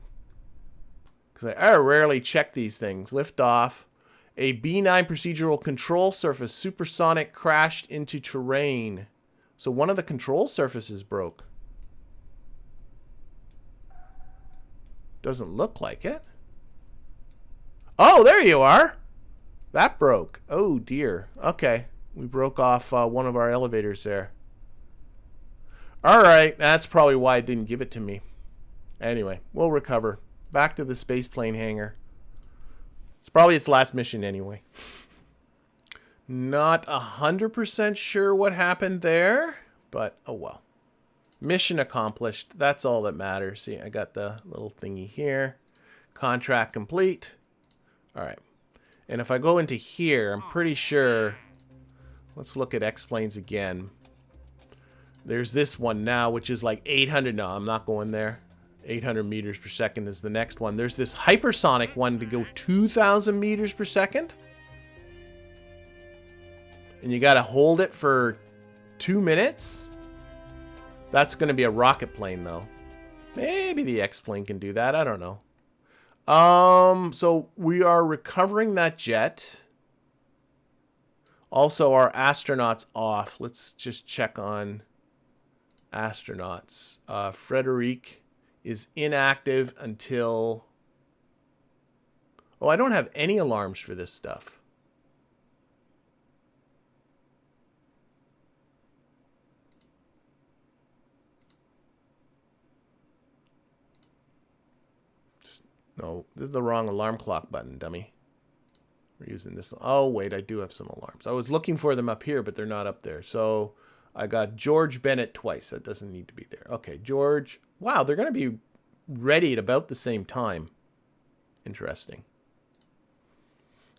because I rarely check these things. Lift off. A B9 procedural control surface, Supersonic, crashed into terrain. So one of the control surfaces broke. Doesn't look like it. Oh, there you are. That broke. Oh, dear. Okay. We broke off one of our elevators there. Alright, that's probably why it didn't give it to me. Anyway, we'll recover. Back to the spaceplane hangar. It's probably its last mission anyway. Not 100% sure what happened there, but oh well. Mission accomplished. That's all that matters. See, I got the little thingy here. Contract complete. Alright. And if I go into here, I'm pretty sure... Let's look at X-planes again. There's this one now, which is like 800. No, I'm not going there. 800 meters per second is the next one. There's this hypersonic one to go 2,000 meters per second. And you got to hold it for 2 minutes. That's going to be a rocket plane, though. Maybe the X-plane can do that. I don't know. So we are recovering that jet. Also, our astronauts off. Let's just check on astronauts. Frederic is inactive until... Oh, I don't have any alarms for this stuff. No, this is the wrong alarm clock button, dummy. We're using this. Oh, wait, I do have some alarms. I was looking for them up here, but they're not up there. So I got George Bennett twice. That doesn't need to be there. Okay, George. Wow, they're going to be ready at about the same time. Interesting.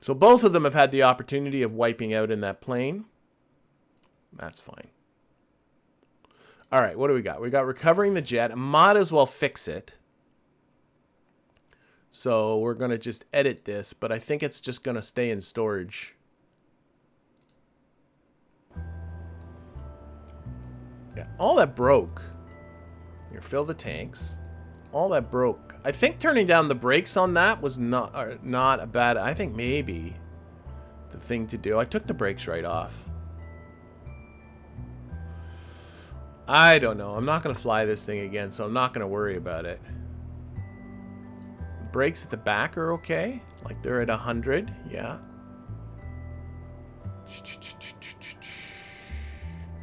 So both of them have had the opportunity of wiping out in that plane. That's fine. All right, what do we got? We got recovering the jet. I might as well fix it. So we're going to just edit this, but I think it's just going to stay in storage. Yeah, all that broke. Here, fill the tanks. All that broke. I think turning down the brakes on that was not a bad... I think maybe the thing to do. I took the brakes right off. I don't know. I'm not going to fly this thing again, so I'm not going to worry about it. Brakes at the back are okay. Like they're at 100. Yeah.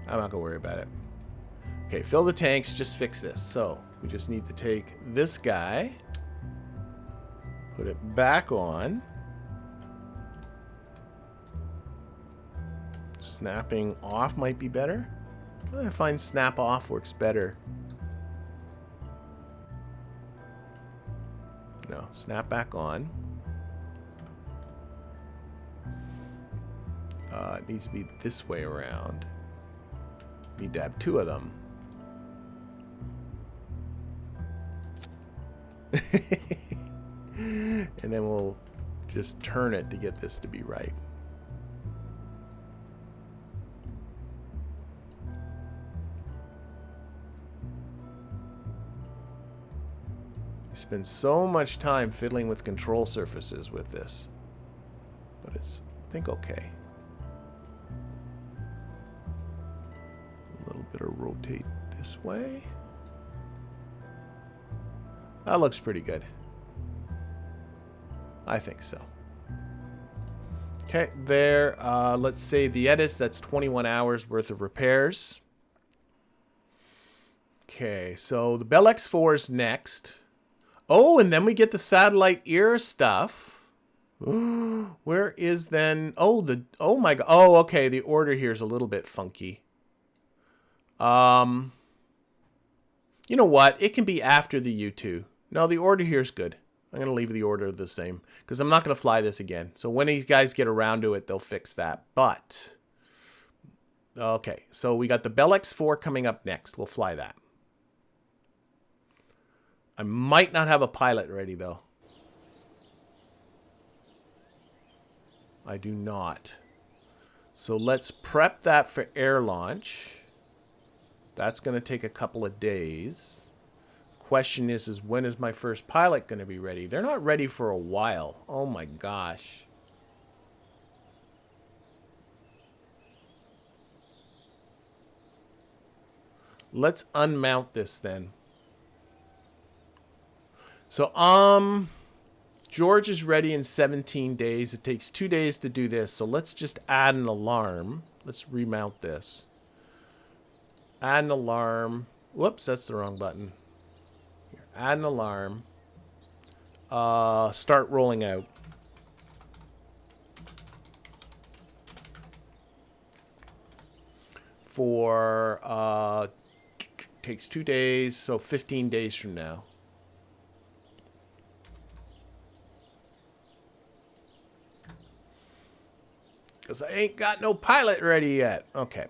I'm not going to worry about it. Okay, fill the tanks. Just fix this. So we just need to take this guy. Put it back on. Snapping off might be better. I find snap off works better. No, snap back on. It needs to be this way around. Need to have 2 of them. And then we'll just turn it to get this to be right. Spend so much time fiddling with control surfaces with this, but it's, I think, okay. A little bit of rotate this way. That looks pretty good. I think so. Okay, there. Let's save the edits. That's 21 hours worth of repairs. Okay, so the Bell X4 is next. Oh, and then we get the satellite era stuff. Where is then... Oh, my God. Oh, okay. The order here is a little bit funky. You know what? It can be after the U2. No, the order here is good. I'm going to leave the order the same because I'm not going to fly this again. So when these guys get around to it, they'll fix that. But, okay. So we got the Bell X4 coming up next. We'll fly that. I might not have a pilot ready, though. I do not. So let's prep that for air launch. That's going to take a couple of days. Question is when is my first pilot going to be ready? They're not ready for a while. Oh my gosh. Let's unmount this then. So, George is ready in 17 days. It takes 2 days to do this. So let's just add an alarm. Let's remount this. Add an alarm. Whoops, that's the wrong button. Here, add an alarm. Start rolling out. For, takes 2 days, so 15 days from now. Because I ain't got no pilot ready yet. Okay.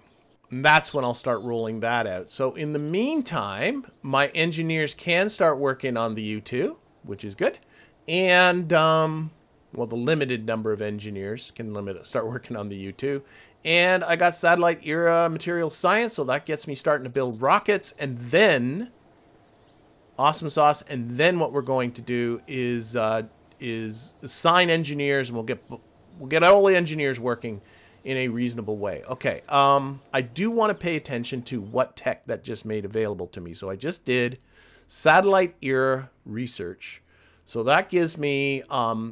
And that's when I'll start rolling that out. So in the meantime, my engineers can start working on the U2, which is good. And, well, the limited number of engineers can start working on the U2. And I got satellite era material science, so that gets me starting to build rockets. And then, awesome sauce. And then what we're going to do is assign engineers, and we'll get all the engineers working in a reasonable way. Okay, I do want to pay attention to what tech that just made available to me. So I just did satellite era research. So that gives me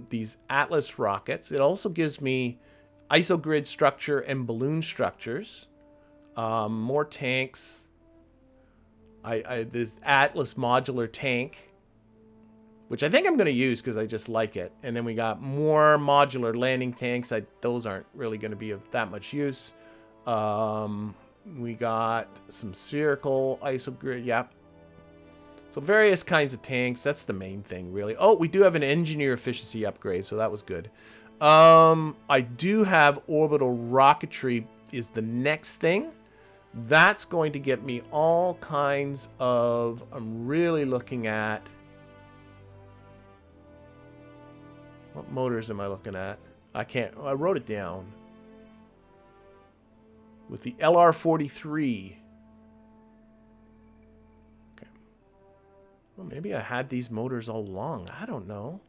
these Atlas rockets. It also gives me isogrid structure and balloon structures. More tanks. This Atlas modular tank, which I think I'm going to use because I just like it. And then we got more modular landing tanks. Those aren't really going to be of that much use. We got some spherical isogrid. Yeah. So various kinds of tanks. That's the main thing, really. Oh, we do have an engineer efficiency upgrade, so that was good. I do have orbital rocketry is the next thing. That's going to get me all kinds of... I'm really looking at... What motors am I looking at? I can't... I wrote it down. With the LR43. Okay. Well, maybe I had these motors all along. I don't know.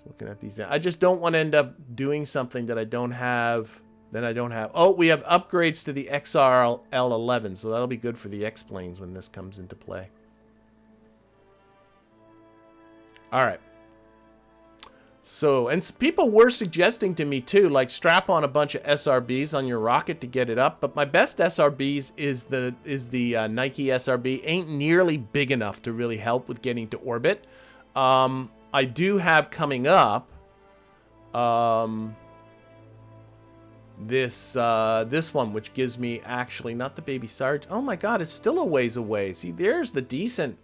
Looking at these. I just don't want to end up doing something that I don't have. Then I don't have... Oh, we have upgrades to the XRL11. So that'll be good for the X-planes when this comes into play. All right. So, and people were suggesting to me too, like strap on a bunch of SRBs on your rocket to get it up. But my best SRBs is the Nike SRB. Ain't nearly big enough to really help with getting to orbit. I do have coming up this one, which gives me actually not the Baby Sarge. Oh my God, it's still a ways away. See, there's the decent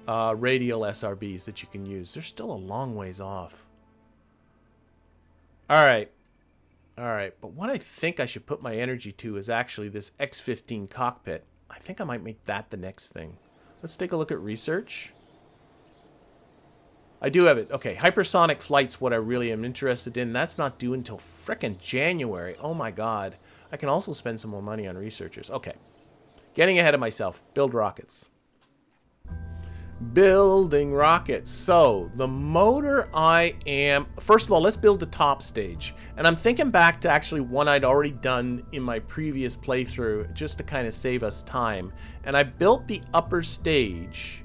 radial SRBs that you can use. They're still a long ways off. All right. But what I think I should put my energy to is actually this X-15 cockpit. I think I might make that the next thing. Let's take a look at research. I do have it. Okay, hypersonic flight's what I really am interested in. That's not due until frickin' January. Oh my God. I can also spend some more money on researchers. Okay. Getting ahead of myself. Build rockets. Building rockets. So, the motor first of all, let's build the top stage. And I'm thinking back to actually one I'd already done in my previous playthrough, just to kind of save us time. And I built the upper stage.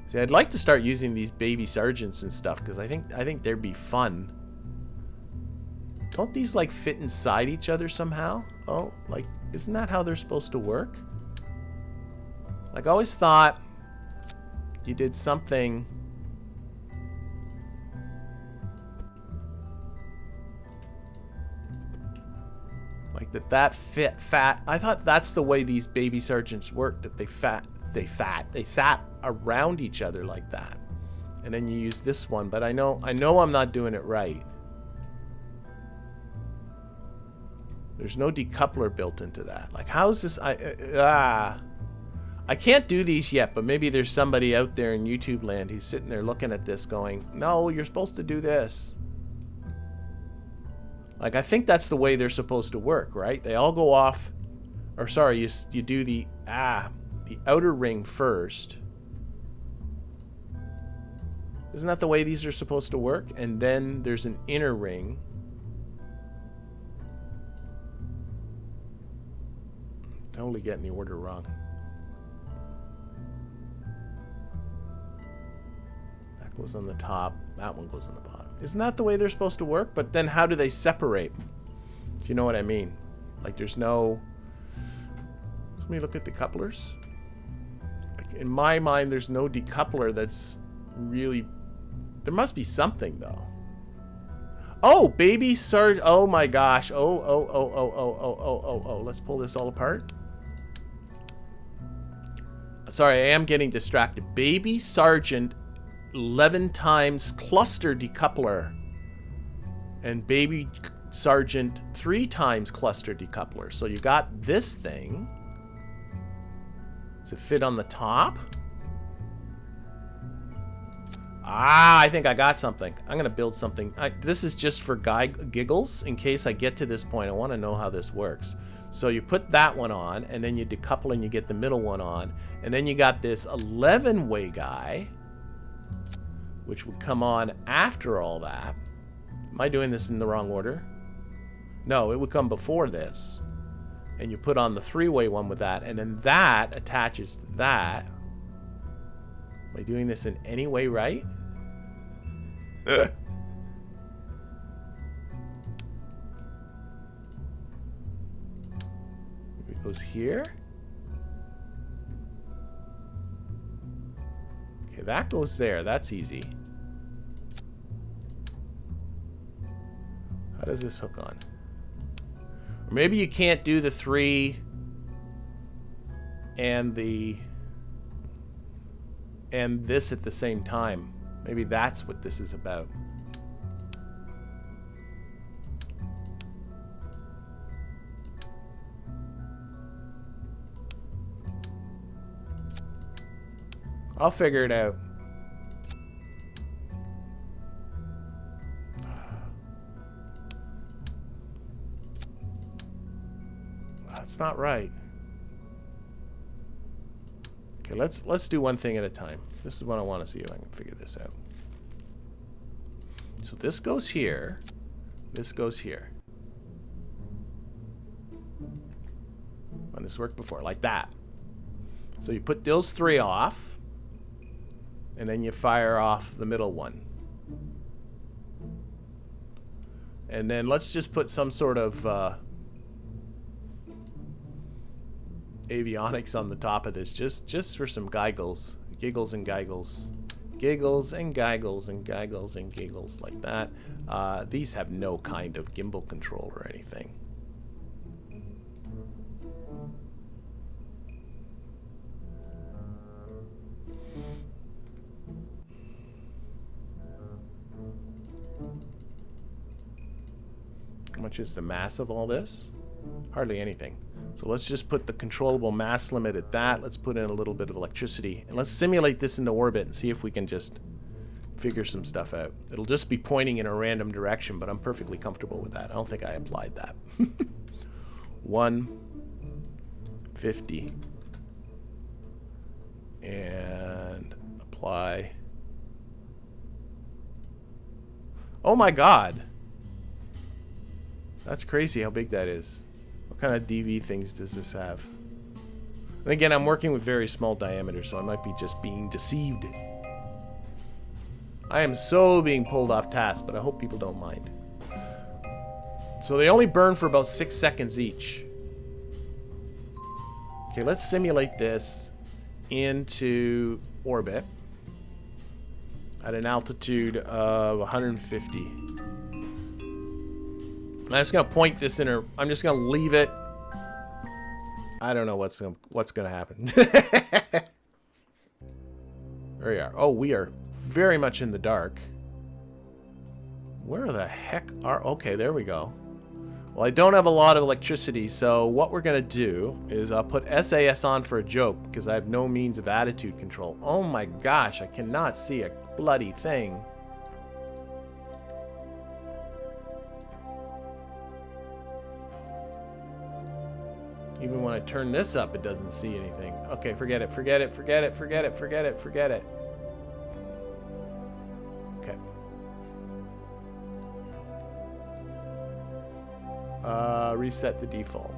See, I'd like to start using these baby sergeants and stuff, because I think they'd be fun. Don't these, like, fit inside each other somehow? Oh, like, isn't that how they're supposed to work? Like, I always thought... You did something. Like that fit fat. I thought that's the way these baby sergeants worked, that they sat around each other like that. And then you use this one, but I know I'm not doing it right. There's no decoupler built into that. Like, how is this? I can't do these yet, but maybe there's somebody out there in YouTube land who's sitting there looking at this going, no, you're supposed to do this. Like, I think that's the way they're supposed to work, right? They all go off, or sorry, you do the outer ring first. Isn't that the way these are supposed to work? And then there's an inner ring. Totally getting the order wrong. Goes on the top, that one goes on the bottom. Isn't that the way they're supposed to work? But then how do they separate? If you know what I mean. Like, there's no... Let me look at the couplers. Like, in my mind, there's no decoupler that's really... There must be something, though. Oh, baby Sarge. Oh my gosh. Oh. Let's pull this all apart. Sorry, I am getting distracted. Baby Sergeant 11 times cluster decoupler and Baby Sargent 3 times cluster decoupler. So you got this thing. Does it fit on the top? Ah, I think I got something. I'm going to build something. This is just for giggles. In case I get to this point, I want to know how this works. So you put that one on, and then you decouple and you get the middle one on. And then you got this 11-way guy, which would come on after all that. Am I doing this in the wrong order? No, it would come before this. And you put on the 3-way one with that, and then that attaches to that. Am I doing this in any way right? It goes here. Okay, that goes there. That's easy. How does this hook on? Or maybe you can't do the 3 and this at the same time. Maybe that's what this is about. I'll figure it out. That's not right. Okay, let's do one thing at a time. This is what I want to see if I can figure this out. So this goes here. This goes here. When this worked before, like that. So you put those 3 off, and then you fire off the middle one. And then let's just put some sort of avionics on the top of this, just for some giggles and giggles, giggles and giggles and giggles and giggles, like that. These have no kind of gimbal control or anything. How much is the mass of all this? Hardly anything. So let's just put the controllable mass limit at that. Let's put in a little bit of electricity. And let's simulate this into orbit and see if we can just figure some stuff out. It'll just be pointing in a random direction, but I'm perfectly comfortable with that. I don't think I applied that. 150. And apply. Oh my god. That's crazy how big that is. What kind of DV things does this have? And again, I'm working with very small diameters, so I might be just being deceived. I am so being pulled off task, but I hope people don't mind. So they only burn for about 6 seconds each. Okay, let's simulate this into orbit at an altitude of 150. I'm just gonna point this in her. I'm just gonna leave it. I don't know what's gonna happen. There we are. Oh, we are very much in the dark. Where the heck are? Okay, there we go. Well, I don't have a lot of electricity, so what we're gonna do is I'll put SAS on for a joke because I have no means of attitude control. Oh my gosh, I cannot see a bloody thing. Even when I turn this up, it doesn't see anything. Okay, forget it, forget it, forget it, forget it, forget it, forget it. Okay. Reset the default.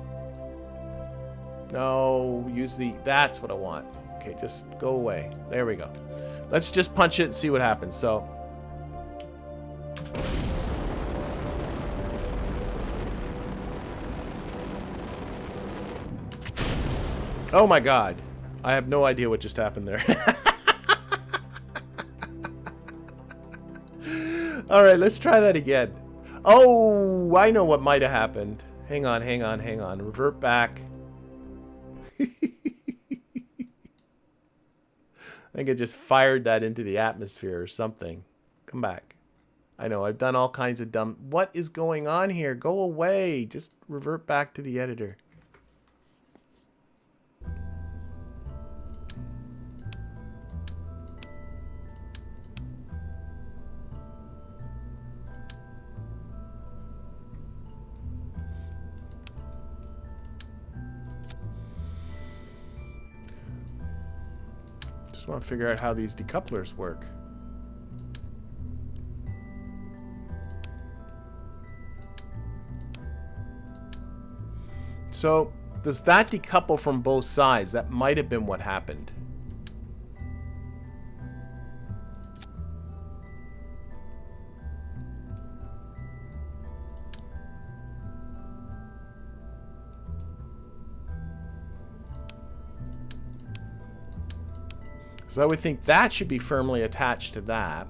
No, use the... That's what I want. Okay, just go away. There we go. Let's just punch it and see what happens. So... Oh my god. I have no idea what just happened there. Alright, let's try that again. Oh, I know what might have happened. Hang on, hang on, hang on. Revert back. I think I just fired that into the atmosphere or something. Come back. I know, I've done all kinds of dumb... What is going on here? Go away. Just revert back to the editor. Just want to figure out how these decouplers work. So, does that decouple from both sides? That might have been what happened. So I would think that should be firmly attached to that.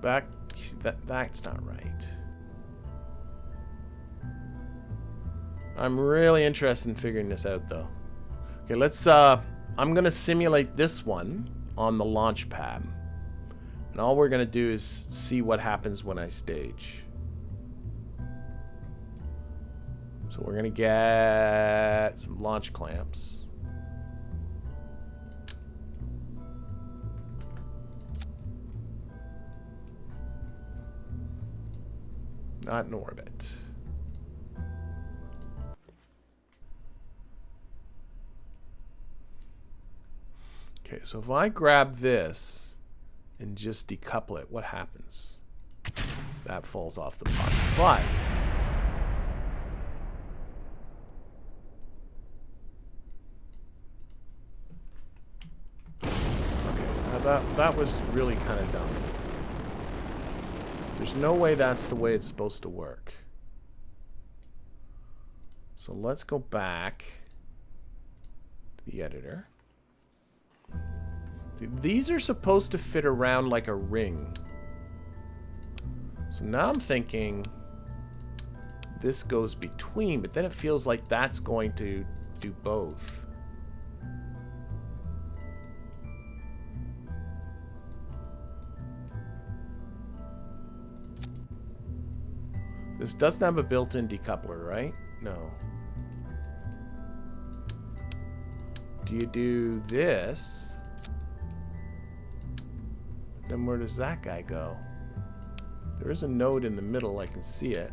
That's not right. I'm really interested in figuring this out, though. Okay, let's, I'm going to simulate this one on the launch pad. And all we're going to do is see what happens when I stage. So we're going to get some launch clamps. Not in orbit. Okay, so if I grab this and just decouple it, what happens? That falls off the bottom. But okay, that was really kind of dumb. There's no way that's the way it's supposed to work. So let's go back to the editor. These are supposed to fit around like a ring. So now I'm thinking this goes between, but then it feels like that's going to do both. This doesn't have a built-in decoupler, right? No. Do you do this? Then where does that guy go? There is a node in the middle, I can see it.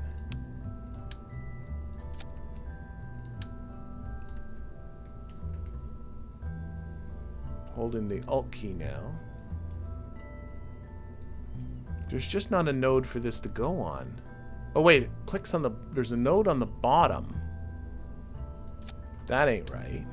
Holding the Alt key now. There's just not a node for this to go on. Oh wait, it clicks on the... There's a node on the bottom. That ain't right.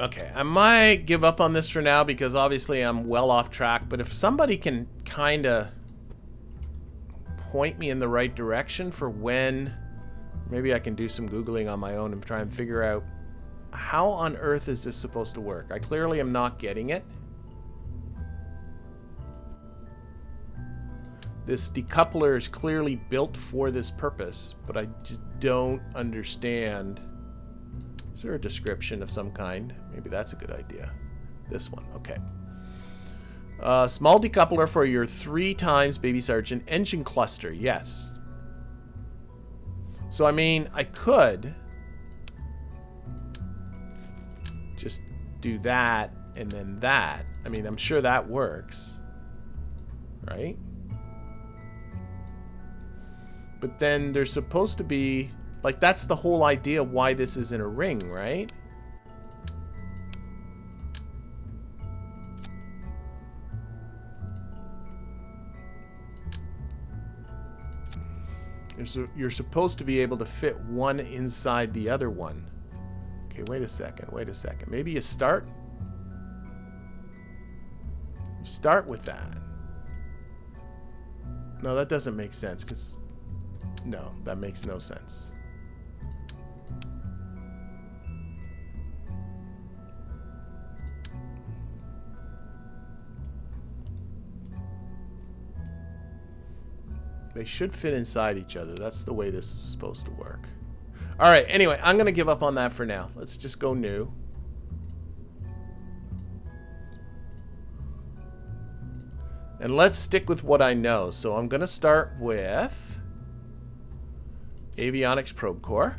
Okay, I might give up on this for now because obviously I'm well off track, but if somebody can kind of point me in the right direction for when, maybe I can do some Googling on my own and try and figure out how on earth is this supposed to work. I clearly am not getting it. This decoupler is clearly built for this purpose, but I just don't understand. Is there a description of some kind? Maybe that's a good idea. This one, okay. Small decoupler for your 3x Baby Sergeant engine cluster, yes. So I mean, I could just do that and then that. I mean, I'm sure that works, right? But then there's supposed to be... Like, that's the whole idea of why this is in a ring, right? You're supposed to be able to fit one inside the other one. Okay, wait a second, wait a second. Maybe you start... You start with that. No, that doesn't make sense, because... No, that makes no sense. They should fit inside each other. That's the way this is supposed to work. All right, anyway, I'm going to give up on that for now. Let's just go new. And let's stick with what I know. So I'm going to start with avionics probe core.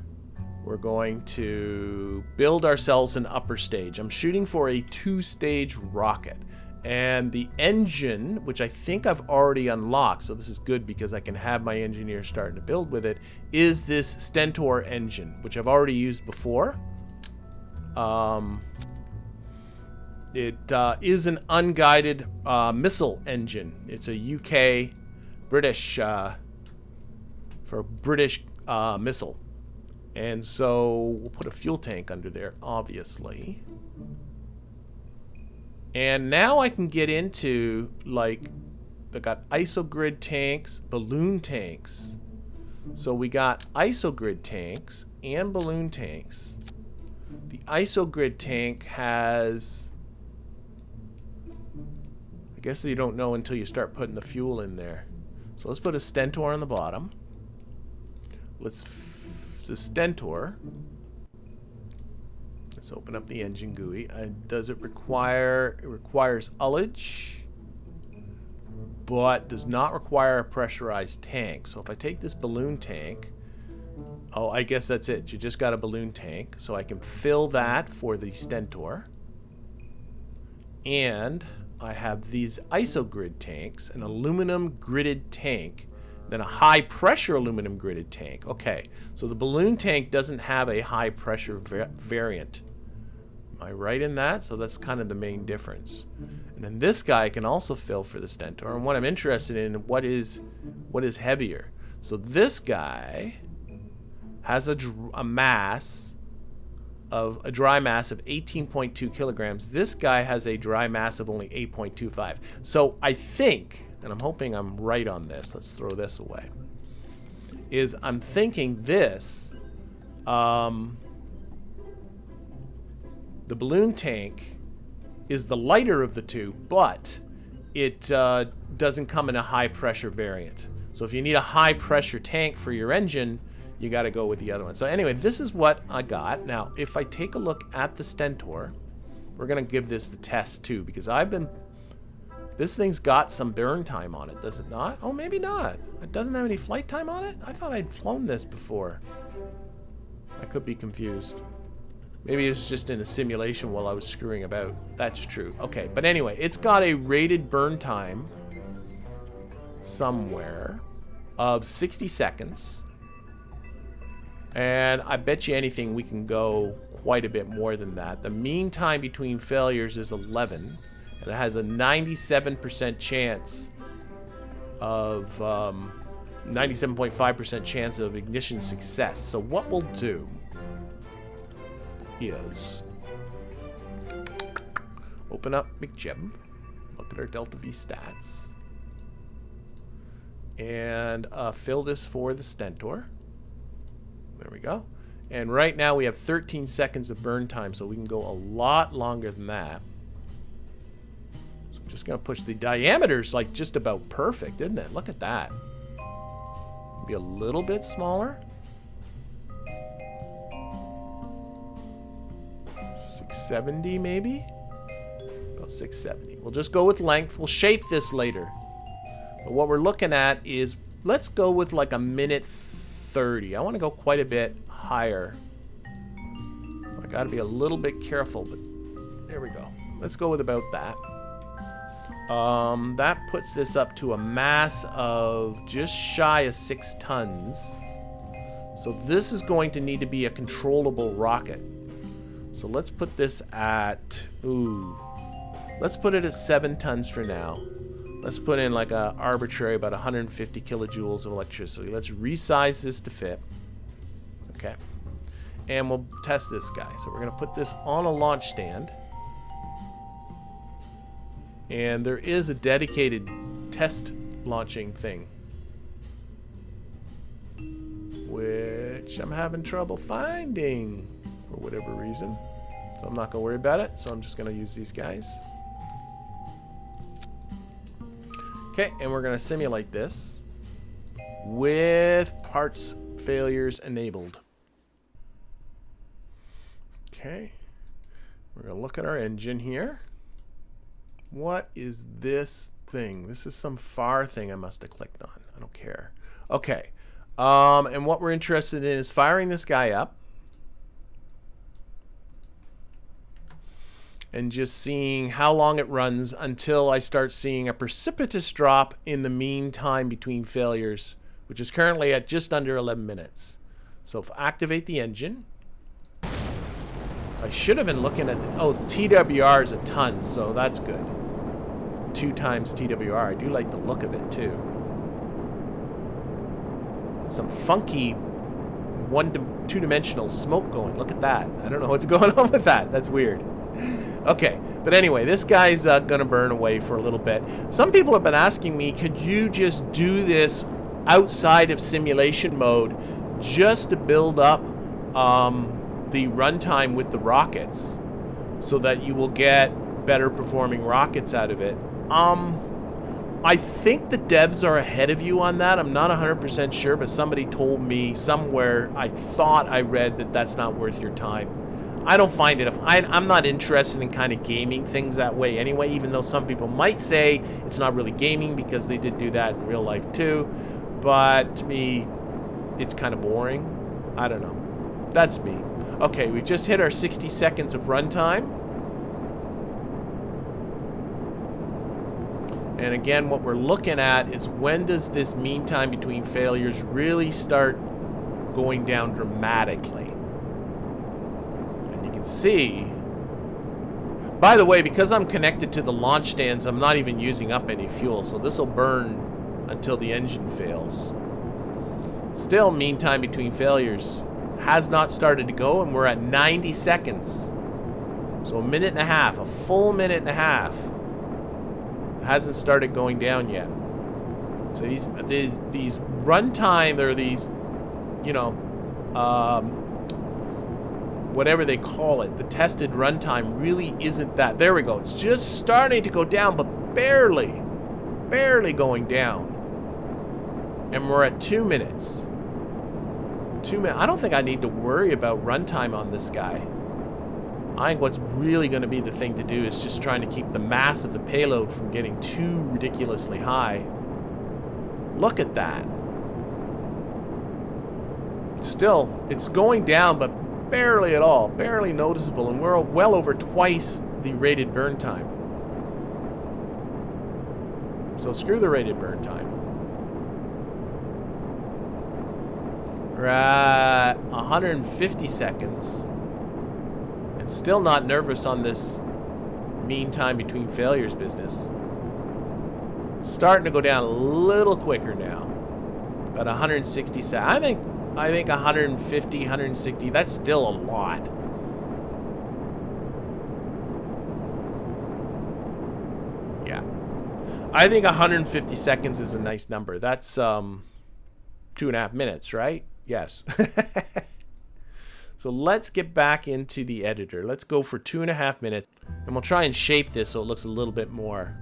We're going to build ourselves an upper stage. I'm shooting for a 2-stage rocket. And the engine, which I think I've already unlocked, so this is good because I can have my engineer starting to build with it, is this Stentor engine, which I've already used before. It is an unguided missile engine. It's a UK British for British missile. And so we'll put a fuel tank under there, obviously. And now I can get into, like, they got isogrid tanks, balloon tanks. So we got isogrid tanks and balloon tanks. The isogrid tank has, I guess you don't know until you start putting the fuel in there. So let's put a Stentor on the bottom. Let's the Stentor. Let's open up the engine GUI. Does it require... It requires ullage, but does not require a pressurized tank. So if I take this balloon tank... Oh, I guess that's it. You just got a balloon tank. So I can fill that for the Stentor. And I have these isogrid tanks, an aluminum gridded tank, then a high pressure aluminum gridded tank. Okay, so the balloon tank doesn't have a high pressure variant. Am I right in that? So that's kind of the main difference. And then this guy can also fill for the Stentor. And what I'm interested in, what is heavier? So this guy has a dry mass of 18.2 kilograms. This guy has a dry mass of only 8.25. So I think, and I'm hoping I'm right on this, let's throw this away, is I'm thinking this, the balloon tank is the lighter of the two, but it doesn't come in a high pressure variant. So if you need a high pressure tank for your engine, you got to go with the other one. So anyway, this is what I got. Now, if I take a look at the Stentor, we're going to give this the test too, because this thing's got some burn time on it, does it not? Oh, maybe not. It doesn't have any flight time on it? I thought I'd flown this before. I could be confused. Maybe it was just in a simulation while I was screwing about. That's true. Okay, but anyway, it's got a rated burn time somewhere of 60 seconds. And I bet you anything we can go quite a bit more than that. The mean time between failures is 11. And it has a 97% chance of 97.5% chance of ignition success. So what we'll do is open up McJeb, look at our Delta V stats, and fill this for the Stentor. There we go. And right now we have 13 seconds of burn time, so we can go a lot longer than that. So I'm just going to push the diameter's like just about perfect, isn't it? Look at that. Be a little bit smaller. 670 maybe? About 670. We'll just go with length. We'll shape this later. But what we're looking at is, let's go with like a minute 30. I want to go quite a bit higher. I got to be a little bit careful, but there we go. Let's go with about that. That puts this up to a mass of just shy of 6 tons. So this is going to need to be a controllable rocket. So let's put this at, let's put it at 7 tons for now. Let's put in like a arbitrary about 150 kilojoules of electricity. Let's resize this to fit. Okay. And we'll test this guy. So we're going to put this on a launch stand. And there is a dedicated test launching thing, which I'm having trouble finding for whatever reason. So I'm not going to worry about it. So I'm just going to use these guys. Okay, and we're going to simulate this. with parts failures enabled. Okay, we're going to look at our engine here. What is this thing? This is some far thing I must have clicked on. I don't care. Okay, and what we're interested in is firing this guy up and just seeing how long it runs until I start seeing a precipitous drop in the mean time between failures, which is currently at just under 11 minutes. So if I activate the engine, I should have been looking at the, oh, TWR is a ton, so that's good. 2 times TWR. I do like the look of it too. Some funky two-dimensional smoke going. Look at that. I don't know what's going on with that. That's weird. Okay, but anyway, this guy's gonna burn away for a little bit. Some people have been asking me, could you just do this outside of simulation mode just to build up the runtime with the rockets so that you will get better performing rockets out of it? I think the devs are ahead of you on that. I'm not 100% sure, but somebody told me somewhere, I thought I read that that's not worth your time. I don't find it. I'm not interested in kind of gaming things that way anyway, even though some people might say it's not really gaming because they did do that in real life too. But to me, it's kind of boring. I don't know. That's me. Okay, we've just hit our 60 seconds of runtime. And again, what we're looking at is when does this mean time between failures really start going down dramatically. And you can see, by the way, because I'm connected to the launch stands, I'm not even using up any fuel, so this will burn until the engine fails. Still, mean time between failures has not started to go, and we're at 90 seconds. So a minute and a half, a full minute and a half. Hasn't started going down yet. So these runtime, or these, you know, whatever they call it, the tested runtime really isn't that. There we go. It's just starting to go down, but barely going down. And we're at 2 minutes. 2 minutes. I don't think I need to worry about runtime on this guy. I think what's really going to be the thing to do is just trying to keep the mass of the payload from getting too ridiculously high. Look at that. Still, it's going down, but barely at all. Barely noticeable, and we're well over twice the rated burn time. So screw the rated burn time. We're at 150 seconds. And still not nervous on this mean time between failures business. Starting to go down a little quicker now. About 160 seconds. I think 150, 160, that's still a lot. Yeah. I think 150 seconds is a nice number. That's 2.5 minutes, right? Yes. So let's get back into the editor. Let's go for 2.5 minutes, and we'll try and shape this so it looks a little bit more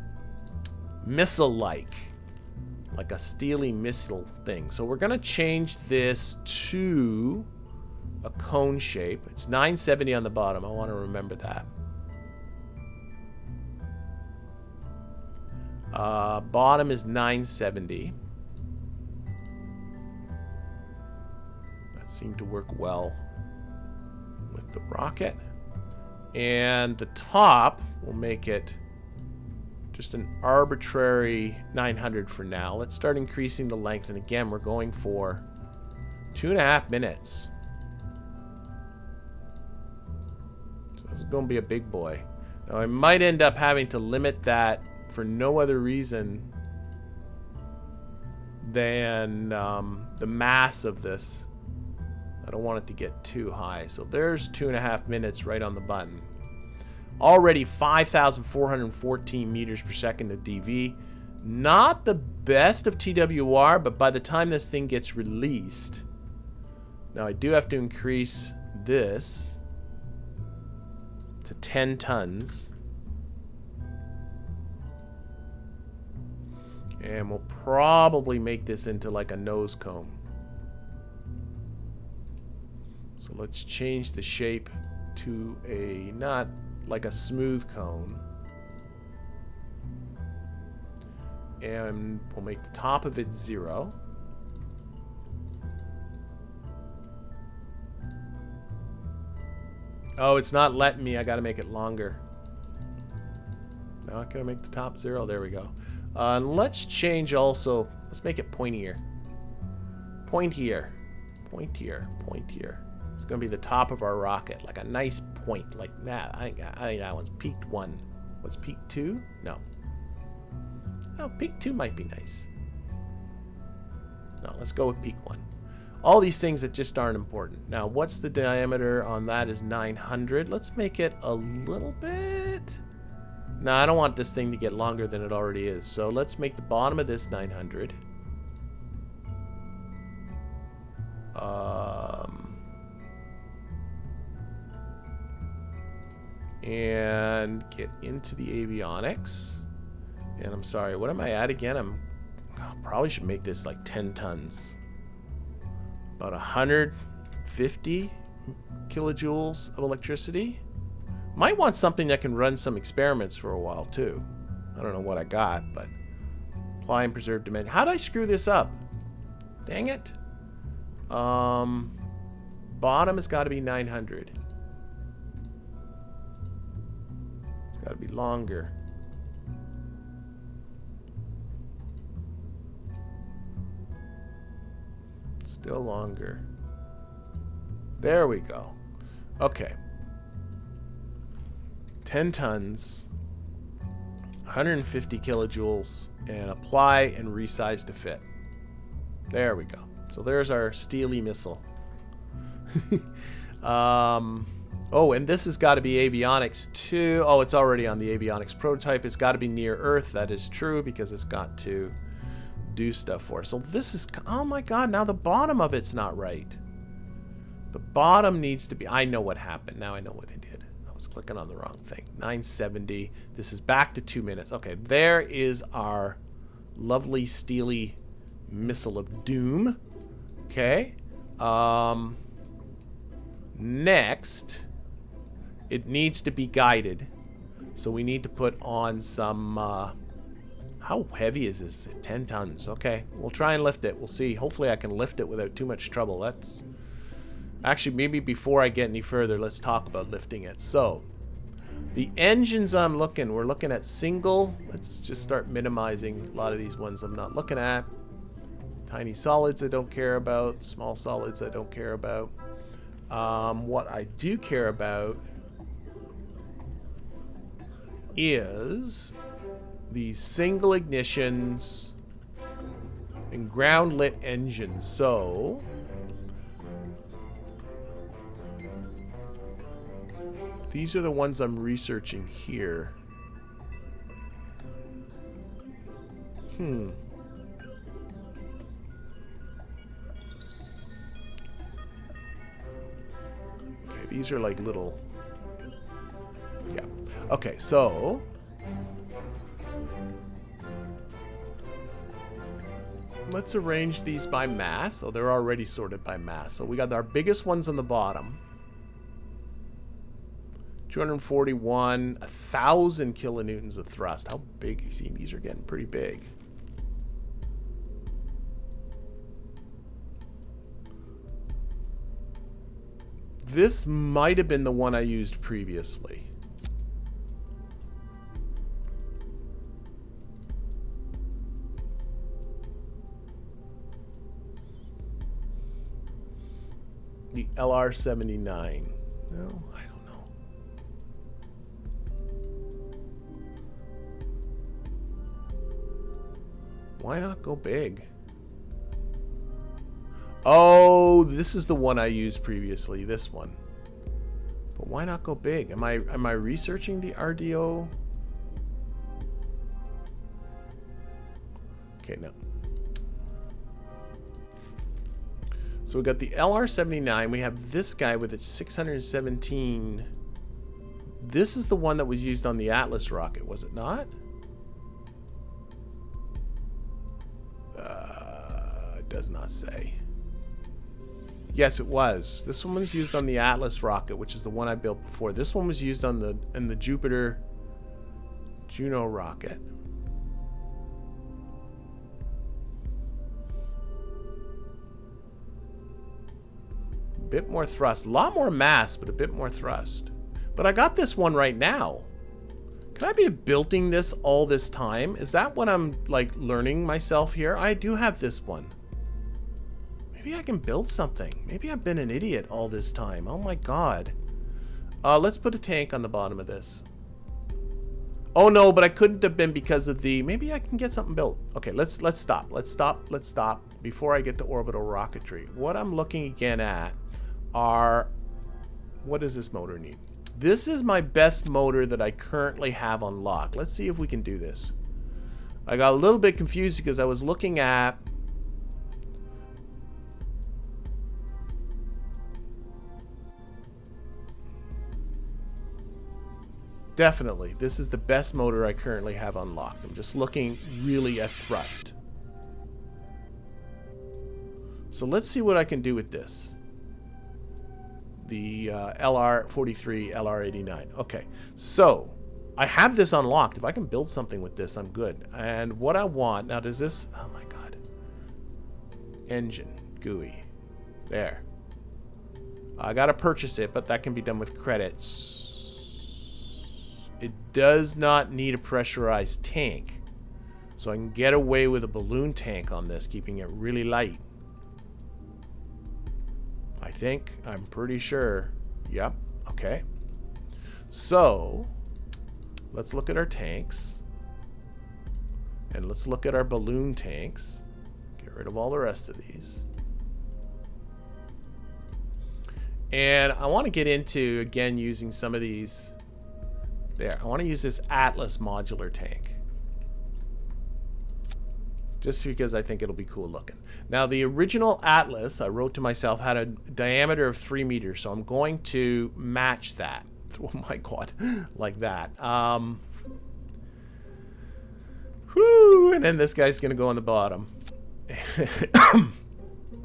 missile-like, like a steely missile thing. So we're gonna change this to a cone shape. It's 970 on the bottom. I want to remember that. Bottom is 970. That seemed to work well with the rocket. And the top, we'll make it just an arbitrary 900 for now. Let's start increasing the length, and again, we're going for 2.5 minutes. So this is going to be a big boy. Now I might end up having to limit that for no other reason than the mass of this. I don't want it to get too high. So there's 2.5 minutes right on the button. Already 5,414 meters per second of DV. Not the best of TWR, but by the time this thing gets released, now I do have to increase this to 10 tons. And we'll probably make this into like a nose cone. So let's change the shape to a, not like a smooth cone. And we'll make the top of it 0. Oh, it's not letting me. I gotta make it longer. Now I gotta make the top 0. There we go. Let's change also. Let's make it pointier. Pointier. Pointier. Pointier. It's gonna be the top of our rocket, like a nice point, like that. I think that one's peaked 1. What's peaked 2? No. Oh, peak 2 might be nice. No, let's go with peak 1. All these things that just aren't important. Now, what's the diameter on that is 900. Let's make it a little bit. No, I don't want this thing to get longer than it already is. So let's make the bottom of this 900. And get into the avionics. And I'm sorry, what am I at again? Probably should make this like 10 tons. About 150 kilojoules of electricity. Might want something that can run some experiments for a while too. I don't know what I got, but apply and preserve dimension. How'd I screw this up? Dang it. Bottom has got to be 900. It's got to be longer. Still longer. There we go. Okay. 10 tons, 150 kilojoules, and apply and resize to fit. There we go. So there's our steely missile. Oh, and this has got to be avionics too. Oh, it's already on the avionics prototype. It's got to be near Earth. That is true because it's got to do stuff for us. So this is, oh my god, now the bottom of it's not right. The bottom needs to be, I know what happened. Now I know what I did. I was clicking on the wrong thing. 970. This is back to 2 minutes. Okay, there is our lovely steely missile of doom. Okay. Next, it needs to be guided. So we need to put on some, how heavy is this? 10 tons. Okay, we'll try and lift it. We'll see. Hopefully I can lift it without too much trouble. That's actually, maybe before I get any further, let's talk about lifting it. So the engines we're looking at single. Let's just start minimizing a lot of these ones I'm not looking at. Tiny solids I don't care about. Small solids I don't care about. What I do care about is the single ignitions and ground lit engines. So these are the ones I'm researching here. Okay, these are like little, yeah. Okay, so let's arrange these by mass. Oh, they're already sorted by mass. So we got our biggest ones on the bottom. 241, 1,000 kilonewtons of thrust. How big? You see, these are getting pretty big. This might have been the one I used previously. The LR79. No, I don't know. Why not go big? Oh, this is the one I used previously, this one. But why not go big? Am I researching the RDO? Okay, no. So we got the LR79. We have this guy with its 617. This is the one that was used on the Atlas rocket, was it not? does not say. Yes, it was. This one was used on the Atlas rocket, which is the one I built before. This one was used on the Jupiter Juno rocket. Bit more thrust. A lot more mass, but a bit more thrust. But I got this one right now. Can I be building this all this time? Is that what I'm like learning myself here? I do have this one. Maybe I can build something. Maybe I've been an idiot all this time. Oh my god. Let's put a tank on the bottom of this. Oh no, but I couldn't have been because of the... Maybe I can get something built. Okay, let's stop. Let's stop before I get to orbital rocketry. What I'm looking again at are... What does this motor need? This is my best motor that I currently have unlocked. Let's see if we can do this. I got a little bit confused because I was looking at... Definitely, this is the best motor I currently have unlocked. I'm just looking really at thrust. So let's see what I can do with this. The LR43, LR89. Okay, so I have this unlocked. If I can build something with this, I'm good. And what I want, now does this, oh my god. Engine, GUI. There. I gotta purchase it, but that can be done with credits. It does not need a pressurized tank. So I can get away with a balloon tank on this, keeping it really light. I think. I'm pretty sure. Yep. Okay. So, let's look at our tanks. And let's look at our balloon tanks. Get rid of all the rest of these. And I want to get into, again, using some of these... There, I want to use this Atlas modular tank. Just because I think it'll be cool looking. Now, the original Atlas, I wrote to myself, had a diameter of 3 meters. So I'm going to match that. Oh my god. Like that. Whoo! And then this guy's going to go on the bottom.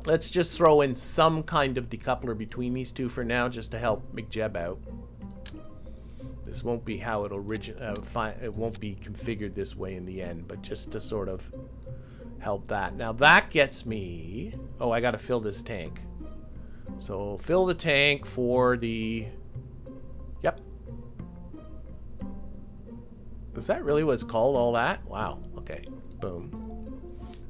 Let's just throw in some kind of decoupler between these two for now, just to help McJeb out. This won't be how it'll it won't be configured this way in the end, but just to sort of help that. Now that gets me... Oh, I got to fill this tank. So fill the tank for the... Yep. Is that really what it's called, all that? Wow. Okay. Boom.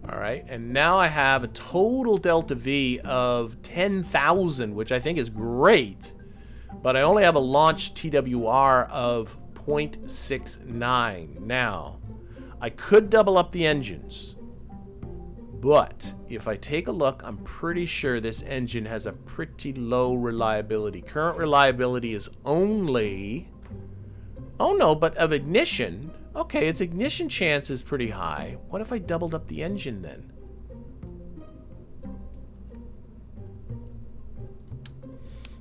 All right. And now I have a total delta V of 10,000, which I think is great. But I only have a launch TWR of 0.69. Now, I could double up the engines. But if I take a look, I'm pretty sure this engine has a pretty low reliability. Current reliability is only... Oh no, but of ignition... Okay, its ignition chance is pretty high. What if I doubled up the engine then?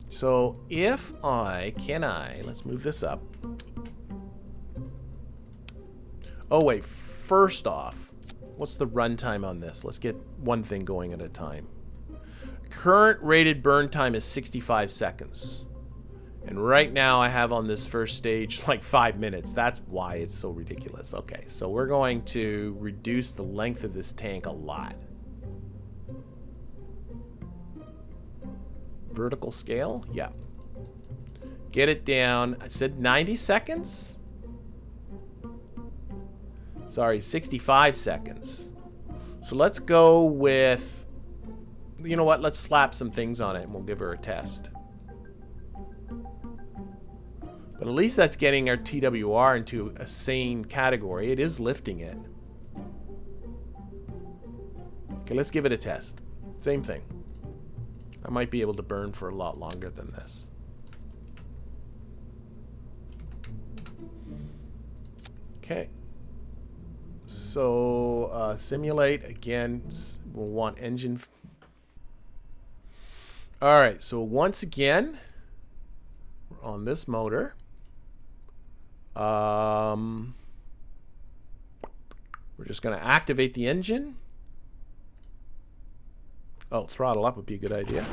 So if let's move this up. Oh wait, first off, what's the runtime on this? Let's get one thing going at a time. Current rated burn time is 65 seconds. And right now I have on this first stage like 5 minutes. That's why it's so ridiculous. Okay, so we're going to reduce the length of this tank a lot. Vertical scale? Yeah. Get it down. I said 90 seconds? Sorry, 65 seconds. So let's go with... You know what? Let's slap some things on it and we'll give her a test. But at least that's getting our TWR into a sane category. It is lifting it. Okay, let's give it a test. Same thing. I might be able to burn for a lot longer than this. Okay. So, simulate. Again, we'll want engine. Alright, so once again, we're on this motor. We're just going to activate the engine. Oh, throttle up would be a good idea.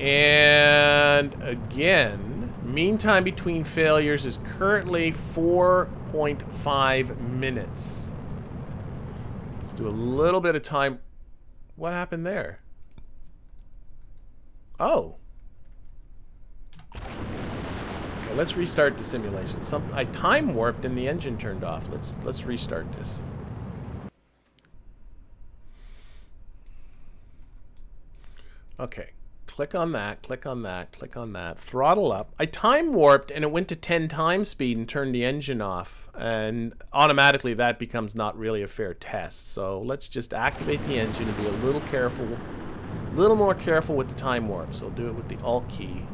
And again, mean time between failures is currently 4.5 minutes. Let's do a little bit of time. What happened there? Oh. Okay, let's restart the simulation. I time warped and the engine turned off. Let's restart this. Okay. Click on that, click on that, click on that. Throttle up. I time warped and it went to 10 times speed and turned the engine off. And automatically that becomes not really a fair test. So let's just activate the engine and be a little careful. A little more careful with the time warp. So we'll do it with the Alt key.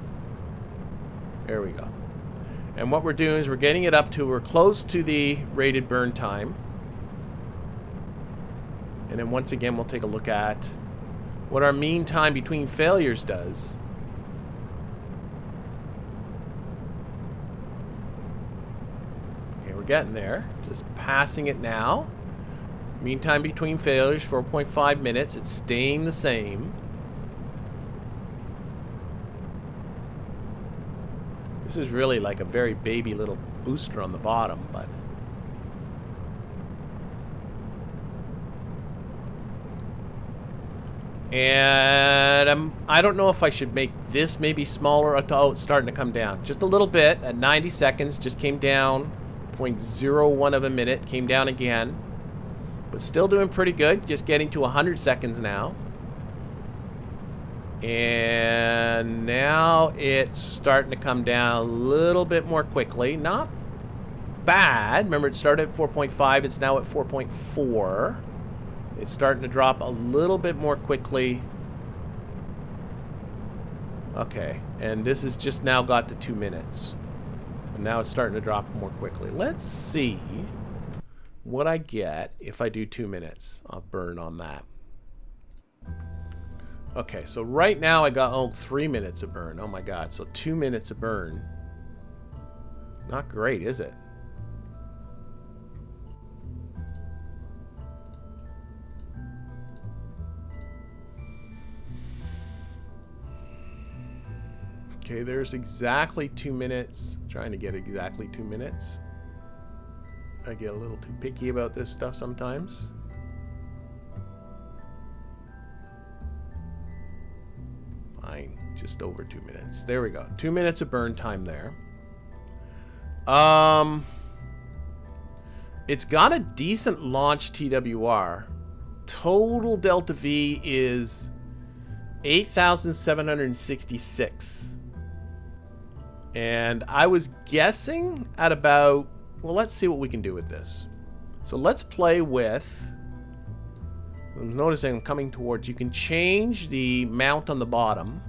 There we go. And what we're doing is we're getting it up to, we're close to the rated burn time. And then once again, we'll take a look at what our mean time between failures does. Okay, we're getting there. Just passing it now. Mean time between failures, 4.5 minutes. It's staying the same. This is really like a very baby little booster on the bottom, but and I don't know if I should make this maybe smaller. Oh, it's starting to come down just a little bit at 90 seconds. Just came down 0.01 of a minute. Came down again, but still doing pretty good. Just getting to 100 seconds now. And now it's starting to come down a little bit more quickly. Not bad. Remember, it started at 4.5. It's now at 4.4. It's starting to drop a little bit more quickly. Okay, and this has just now got to 2 minutes. And now it's starting to drop more quickly. Let's see what I get if I do 2 minutes. I'll burn on that. Okay, so right now I got 3 minutes of burn. Oh my god, so 2 minutes of burn. Not great, is it? Okay, there's exactly 2 minutes. I'm trying to get exactly 2 minutes. I get a little too picky about this stuff sometimes. Fine, just over 2 minutes. There we go. 2 minutes of burn time there. It's got a decent launch TWR. Total delta V is 8,766. And I was guessing at about, well, let's see what we can do with this. So let's play with, I'm noticing I'm coming towards, you can change the mount on the bottom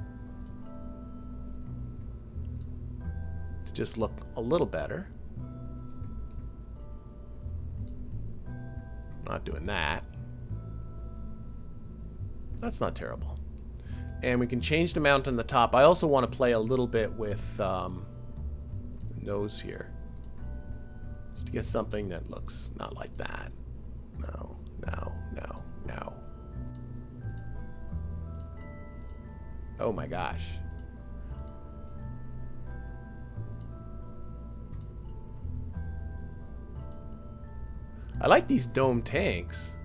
to just look a little better. Not doing that. That's not terrible. And we can change the mount on the top. I also want to play a little bit with the nose here. Just to get something that looks not like that. No, no, no, no. Oh my gosh. I like these dome tanks.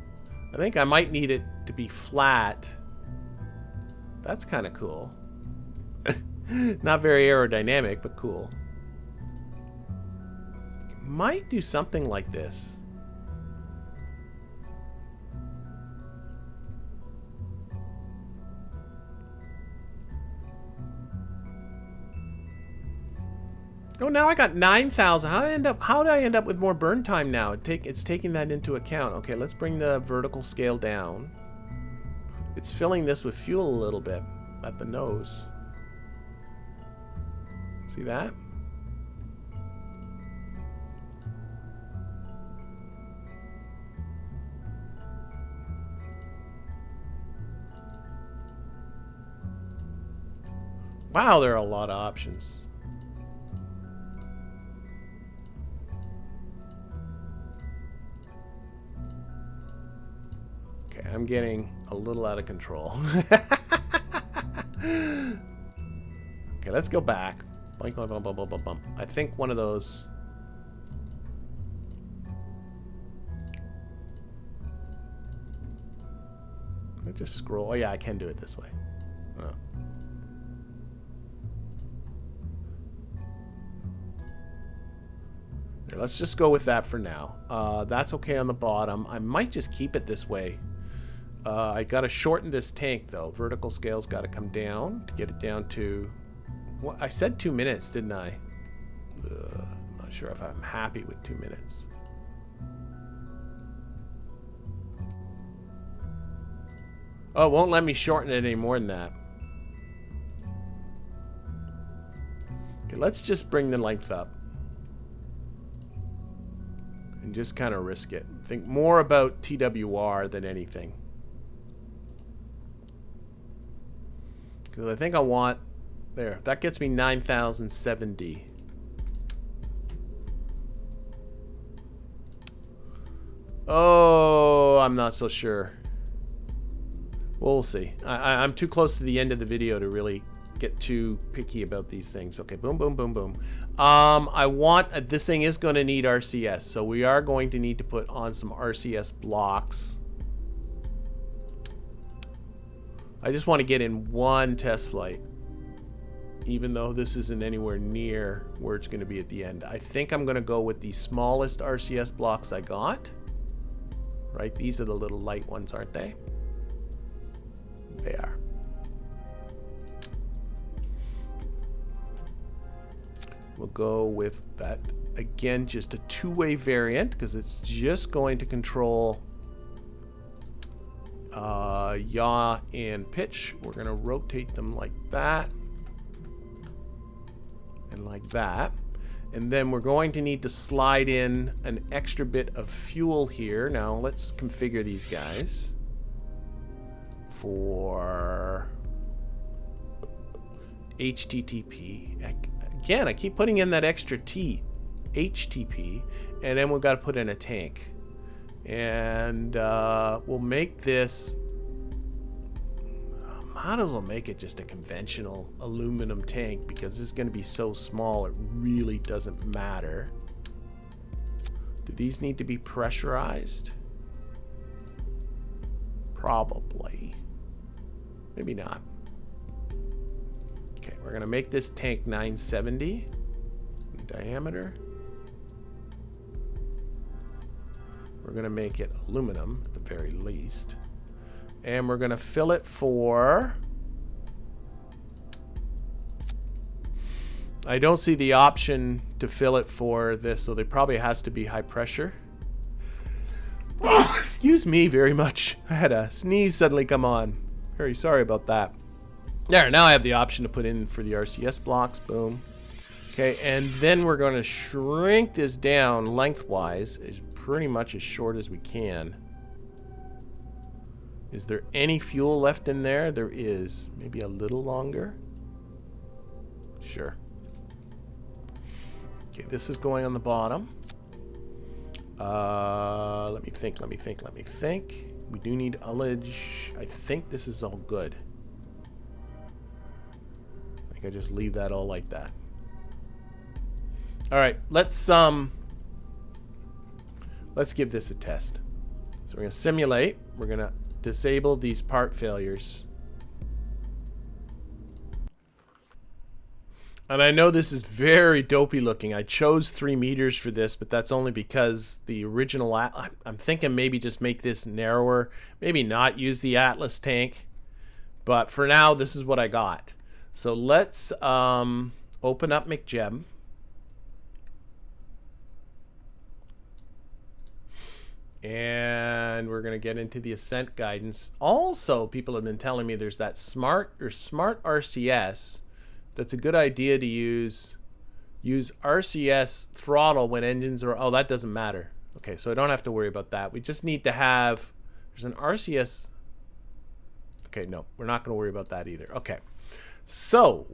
I think I might need it to be flat. That's kind of cool. Not very aerodynamic, but cool. Might do something like this. Oh, now I got 9,000. How did I end up with more burn time now? It's taking that into account. Okay, let's bring the vertical scale down. It's filling this with fuel a little bit at the nose. See that? Wow, there are a lot of options. I'm getting a little out of control. Okay, let's go back. Blank, blank, blank, blank, blank, blank. I think one of those... I just scroll. Oh yeah, I can do it this way. Oh. Here, let's just go with that for now. That's okay on the bottom. I might just keep it this way. I gotta shorten this tank though. Vertical scale's gotta come down to get it down to... What? I said 2 minutes, didn't I? I'm not sure if I'm happy with 2 minutes. Oh, it won't let me shorten it any more than that. Okay, let's just bring the length up. And just kind of risk it. Think more about TWR than anything. Because I think I want... There, that gets me 9,070. Oh, I'm not so sure. We'll see. I'm too close to the end of the video to really get too picky about these things. Okay, boom, boom, boom, boom. I want... this thing is going to need RCS, so we are going to need to put on some RCS blocks. I just want to get in one test flight, even though this isn't anywhere near where it's going to be at the end. I think I'm going to go with the smallest RCS blocks I got. Right? These are the little light ones, aren't they? They are. We'll go with that. Again, just a two-way variant because it's just going to control yaw and pitch. We're going to rotate them like that and like that. And then we're going to need to slide in an extra bit of fuel here. Now let's configure these guys for HTTP. Again, I keep putting in that extra T, HTTP, and then we've got to put in a tank. And we'll make this, might as well make it just a conventional aluminum tank because it's going to be so small it really doesn't matter. Do these need to be pressurized? Probably. Maybe not. Okay, we're going to make this tank 970 in diameter. We're going to make it aluminum at the very least. And we're going to fill it for... I don't see the option to fill it for this, so there probably has to be high pressure. Oh, excuse me very much. I had a sneeze suddenly come on. Very sorry about that. There, now I have the option to put in for the RCS blocks. Boom. Okay, and then we're going to shrink this down lengthwise, as pretty much as short as we can. Is there any fuel left in there? There is. Maybe a little longer. Sure. Okay, this is going on the bottom. Let me think. We do need ullage. I think this is all good. I think I just leave that all like that. All right, let's give this a test. So we're gonna simulate. We're gonna disable these part failures. And I know this is very dopey looking. I chose 3 meters for this, but that's only because the original... I'm thinking maybe just make this narrower. Maybe not use the Atlas tank. But for now, this is what I got. So let's open up McJeb. And we're going to get into the Ascent guidance. Also, people have been telling me there's that smart RCS. That's a good idea to use RCS throttle when engines are... Oh, that doesn't matter. Okay, so I don't have to worry about that. We just need to have... There's an RCS... Okay, no, we're not going to worry about that either. Okay, so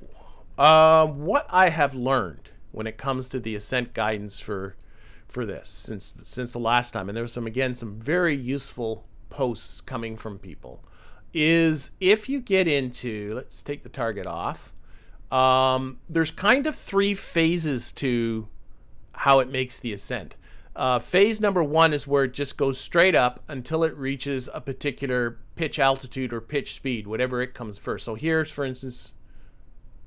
what I have learned when it comes to the Ascent guidance for this since the last time, and there was some very useful posts coming from people is if you get into, let's take the target off. There's kind of 3 phases to how it makes the ascent. Phase number 1 is where it just goes straight up until it reaches a particular pitch altitude or pitch speed, whatever it comes first. So here's, for instance,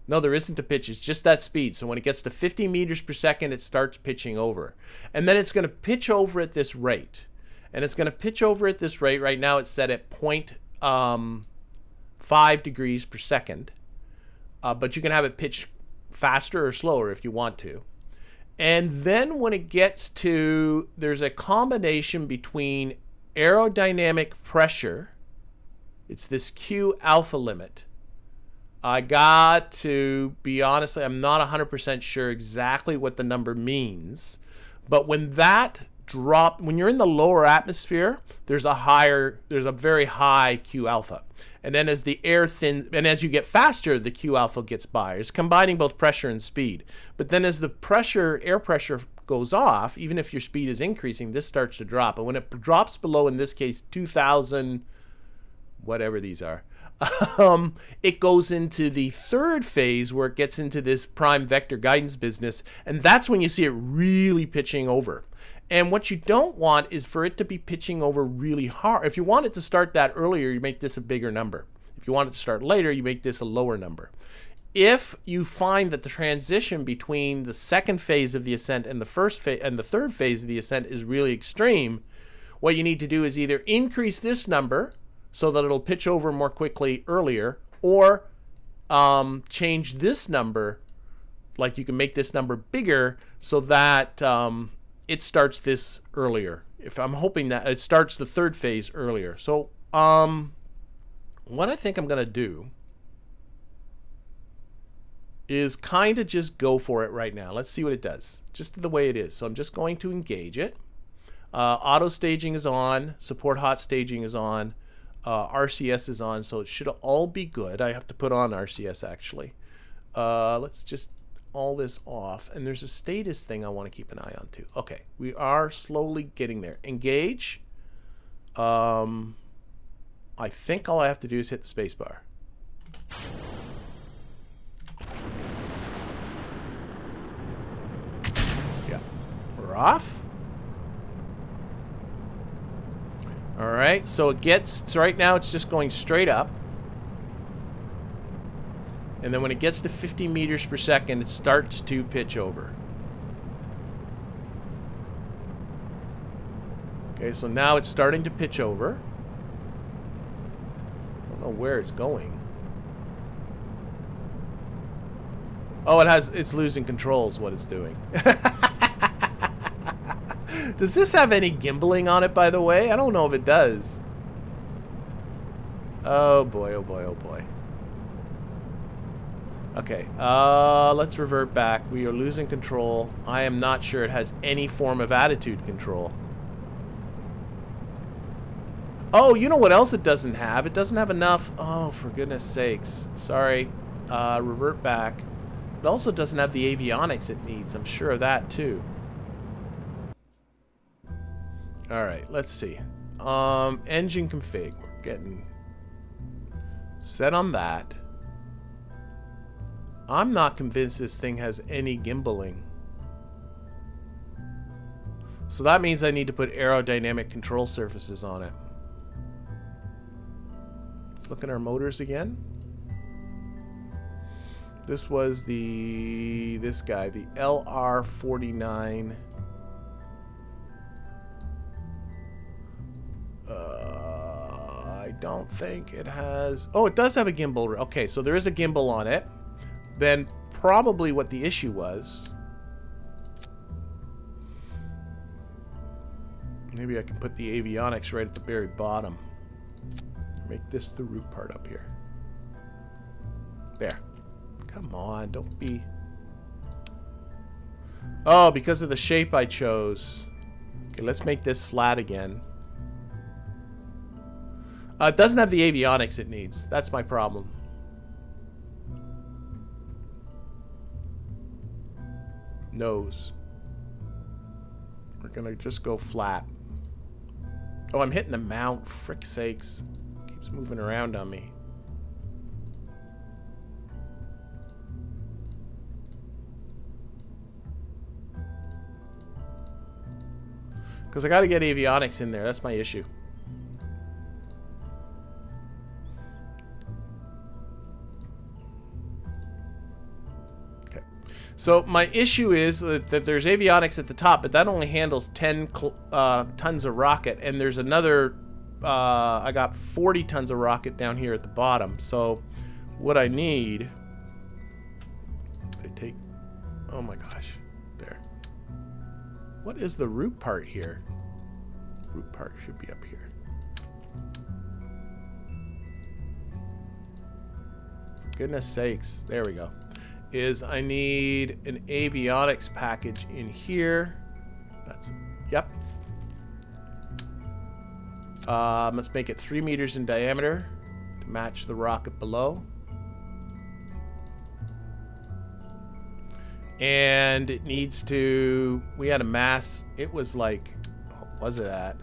no, there isn't a pitch. It's just that speed. So when it gets to 50 meters per second, it starts pitching over. And then it's going to pitch over at this rate. And it's going to pitch over at this rate. Right now it's set at 0.5 degrees per second. But you can have it pitch faster or slower if you want to. And then when it gets to, there's a combination between aerodynamic pressure. It's this Q alpha limit. I got to be honest, I'm not 100% sure exactly what the number means. But when that drop, when you're in the lower atmosphere, there's a very high Q alpha. And then as the air thins, and as you get faster, the Q alpha gets by. It's combining both pressure and speed. But then as the air pressure goes off, even if your speed is increasing, this starts to drop. And when it drops below, in this case, 2,000, whatever these are, it goes into the 3rd phase where it gets into this prime vector guidance business. And that's when you see it really pitching over. And what you don't want is for it to be pitching over really hard. If you want it to start that earlier, you make this a bigger number. If you want it to start later, you make this a lower number. If you find that the transition between the 2nd phase of the ascent and the 3rd phase of the ascent is really extreme, what you need to do is either increase this number so that it'll pitch over more quickly earlier, or change this number, like you can make this number bigger so that it starts this earlier. If I'm hoping that it starts the 3rd phase earlier. So what I think I'm going to do is kind of just go for it right now. Let's see what it does, just the way it is. So I'm just going to engage it. Auto staging is on, support hot staging is on, RCS is on, so it should all be good. I have to put on RCS actually. Let's just all this off, and there's a status thing I want to keep an eye on too. Okay, we are slowly getting there. Engage. I think all I have to do is hit the space bar. Yeah, we're off. All right, so it gets, so right now it's just going straight up. And then when it gets to 50 meters per second, it starts to pitch over. Okay, so now it's starting to pitch over. I don't know where it's going. Oh, it's losing control is what it's doing. Does this have any gimbaling on it, by the way? I don't know if it does. Oh boy, oh boy, oh boy. Okay, let's revert back. We are losing control. I am not sure it has any form of attitude control. Oh, you know what else it doesn't have? It doesn't have enough. Oh, for goodness sakes. Sorry. Revert back. It also doesn't have the avionics it needs. I'm sure of that too. Alright, let's see. Engine config. We're getting set on that. I'm not convinced this thing has any gimbaling. So that means I need to put aerodynamic control surfaces on it. Let's look at our motors again. This was this guy, the LR49. I don't think it has... Oh, it does have a gimbal. Okay, so there is a gimbal on it. Then probably what the issue was... Maybe I can put the avionics right at the very bottom. Make this the root part up here. There. Come on, don't be... Oh, because of the shape I chose. Okay, let's make this flat again. It doesn't have the avionics it needs. That's my problem. Nose. We're gonna just go flat. Oh, I'm hitting the mount. Frick's sakes. Keeps moving around on me. Because I got to get avionics in there. That's my issue. Okay. So my issue is that there's avionics at the top, but that only handles 10 tons of rocket. And there's another... I got 40 tons of rocket down here at the bottom. So what I need... If I take... Oh my gosh. There. What is the root part here? Root part should be up here. For goodness sakes. There we go. I need an avionics package in here. That's... Yep. Let's make it 3 meters in diameter to match the rocket below. And it needs to... We had a mass... It was like... What was it at?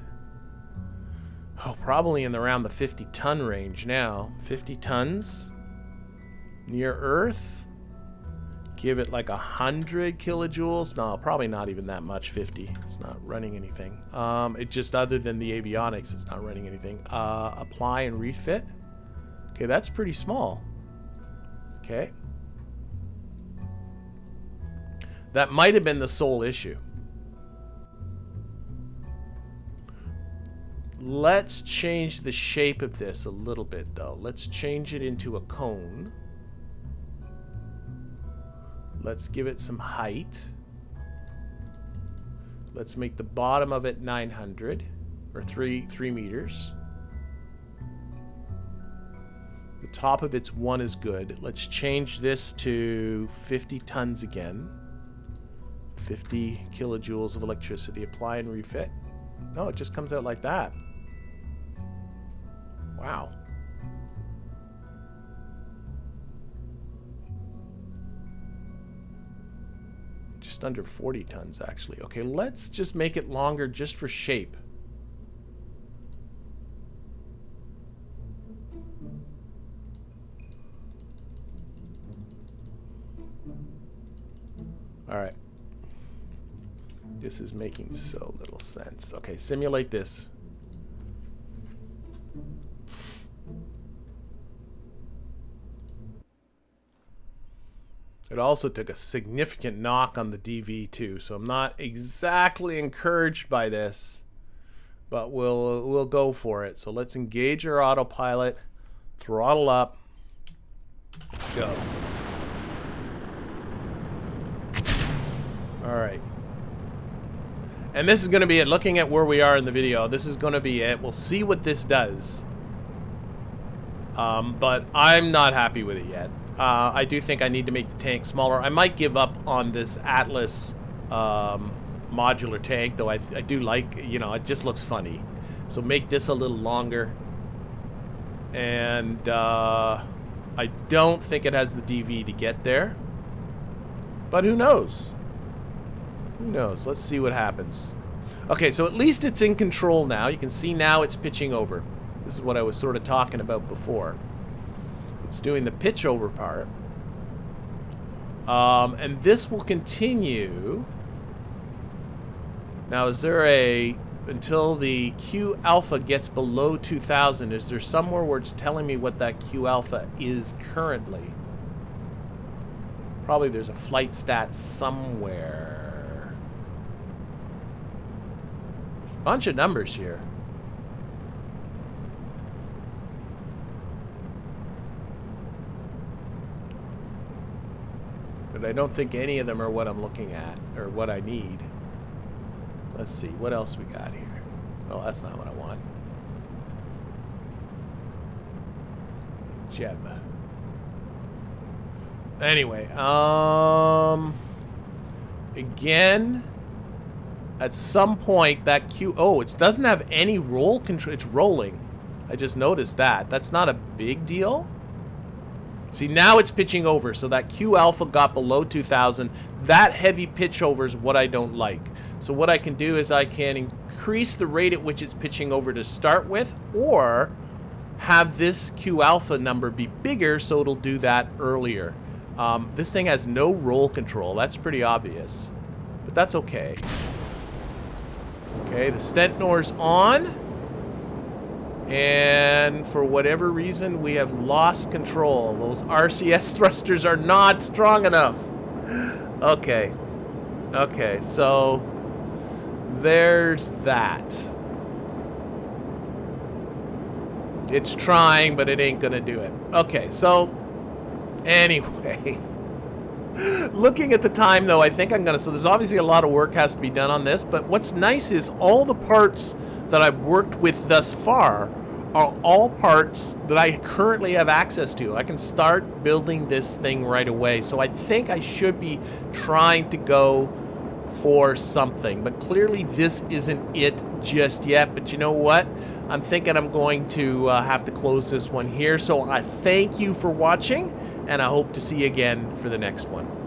Oh, probably in around the 50-ton range now. 50 tons? Near Earth? Give it like 100 kilojoules? No, probably not even that much. 50. It's not running anything. It just, other than the avionics, it's not running anything. Apply and refit. Okay, that's pretty small. Okay. That might have been the sole issue. Let's change the shape of this a little bit, though. Let's change it into a cone. Let's give it some height. Let's make the bottom of it 900, or 3 meters. The top of it's 1 is good. Let's change this to 50 tons again. 50 kilojoules of electricity. Apply and refit. Oh, it just comes out like that. Wow. Just under 40 tons, actually. Okay, let's just make it longer just for shape. All right. This is making so little sense. Okay, simulate this. It also took a significant knock on the DV too, so I'm not exactly encouraged by this, but we'll go for it. So let's engage our autopilot, throttle up, go. All right. And this is going to be it. Looking at where we are in the video, this is going to be it. We'll see what this does. But I'm not happy with it yet. I do think I need to make the tank smaller. I might give up on this Atlas modular tank, though I do like, you know, it just looks funny. So make this a little longer. And I don't think it has the DV to get there. But who knows? Who knows? Let's see what happens. Okay, so at least it's in control now. You can see now it's pitching over. This is what I was sort of talking about before. It's doing the pitch over part. And this will continue. Now, is there until the Q alpha gets below 2000, is there somewhere where it's telling me what that Q alpha is currently? Probably there's a flight stat somewhere. There's a bunch of numbers here. But I don't think any of them are what I'm looking at, or what I need. Let's see, what else we got here? Oh, that's not what I want. Jeb. Anyway, again, at some point that Q, oh, it doesn't have any roll control, it's rolling. I just noticed that. That's not a big deal. See, now it's pitching over, so that Q alpha got below 2000. That heavy pitch over is what I don't like. So what I can do is I can increase the rate at which it's pitching over to start with, or have this Q alpha number be bigger so it'll do that earlier. This thing has no roll control. That's pretty obvious, but that's okay. Okay, the Stentnor's on. And for whatever reason, we have lost control. Those RCS thrusters are not strong enough. Okay. Okay, so there's that. It's trying, but it ain't gonna do it. Okay, so anyway. Looking at the time, though, I think I'm gonna... So there's obviously a lot of work has to be done on this, but what's nice is all the parts that I've worked with thus far are all parts that I currently have access to. I can start building this thing right away. So I think I should be trying to go for something. But clearly this isn't it just yet. But you know what? I'm thinking I'm going to have to close this one here. So I thank you for watching, and I hope to see you again for the next one.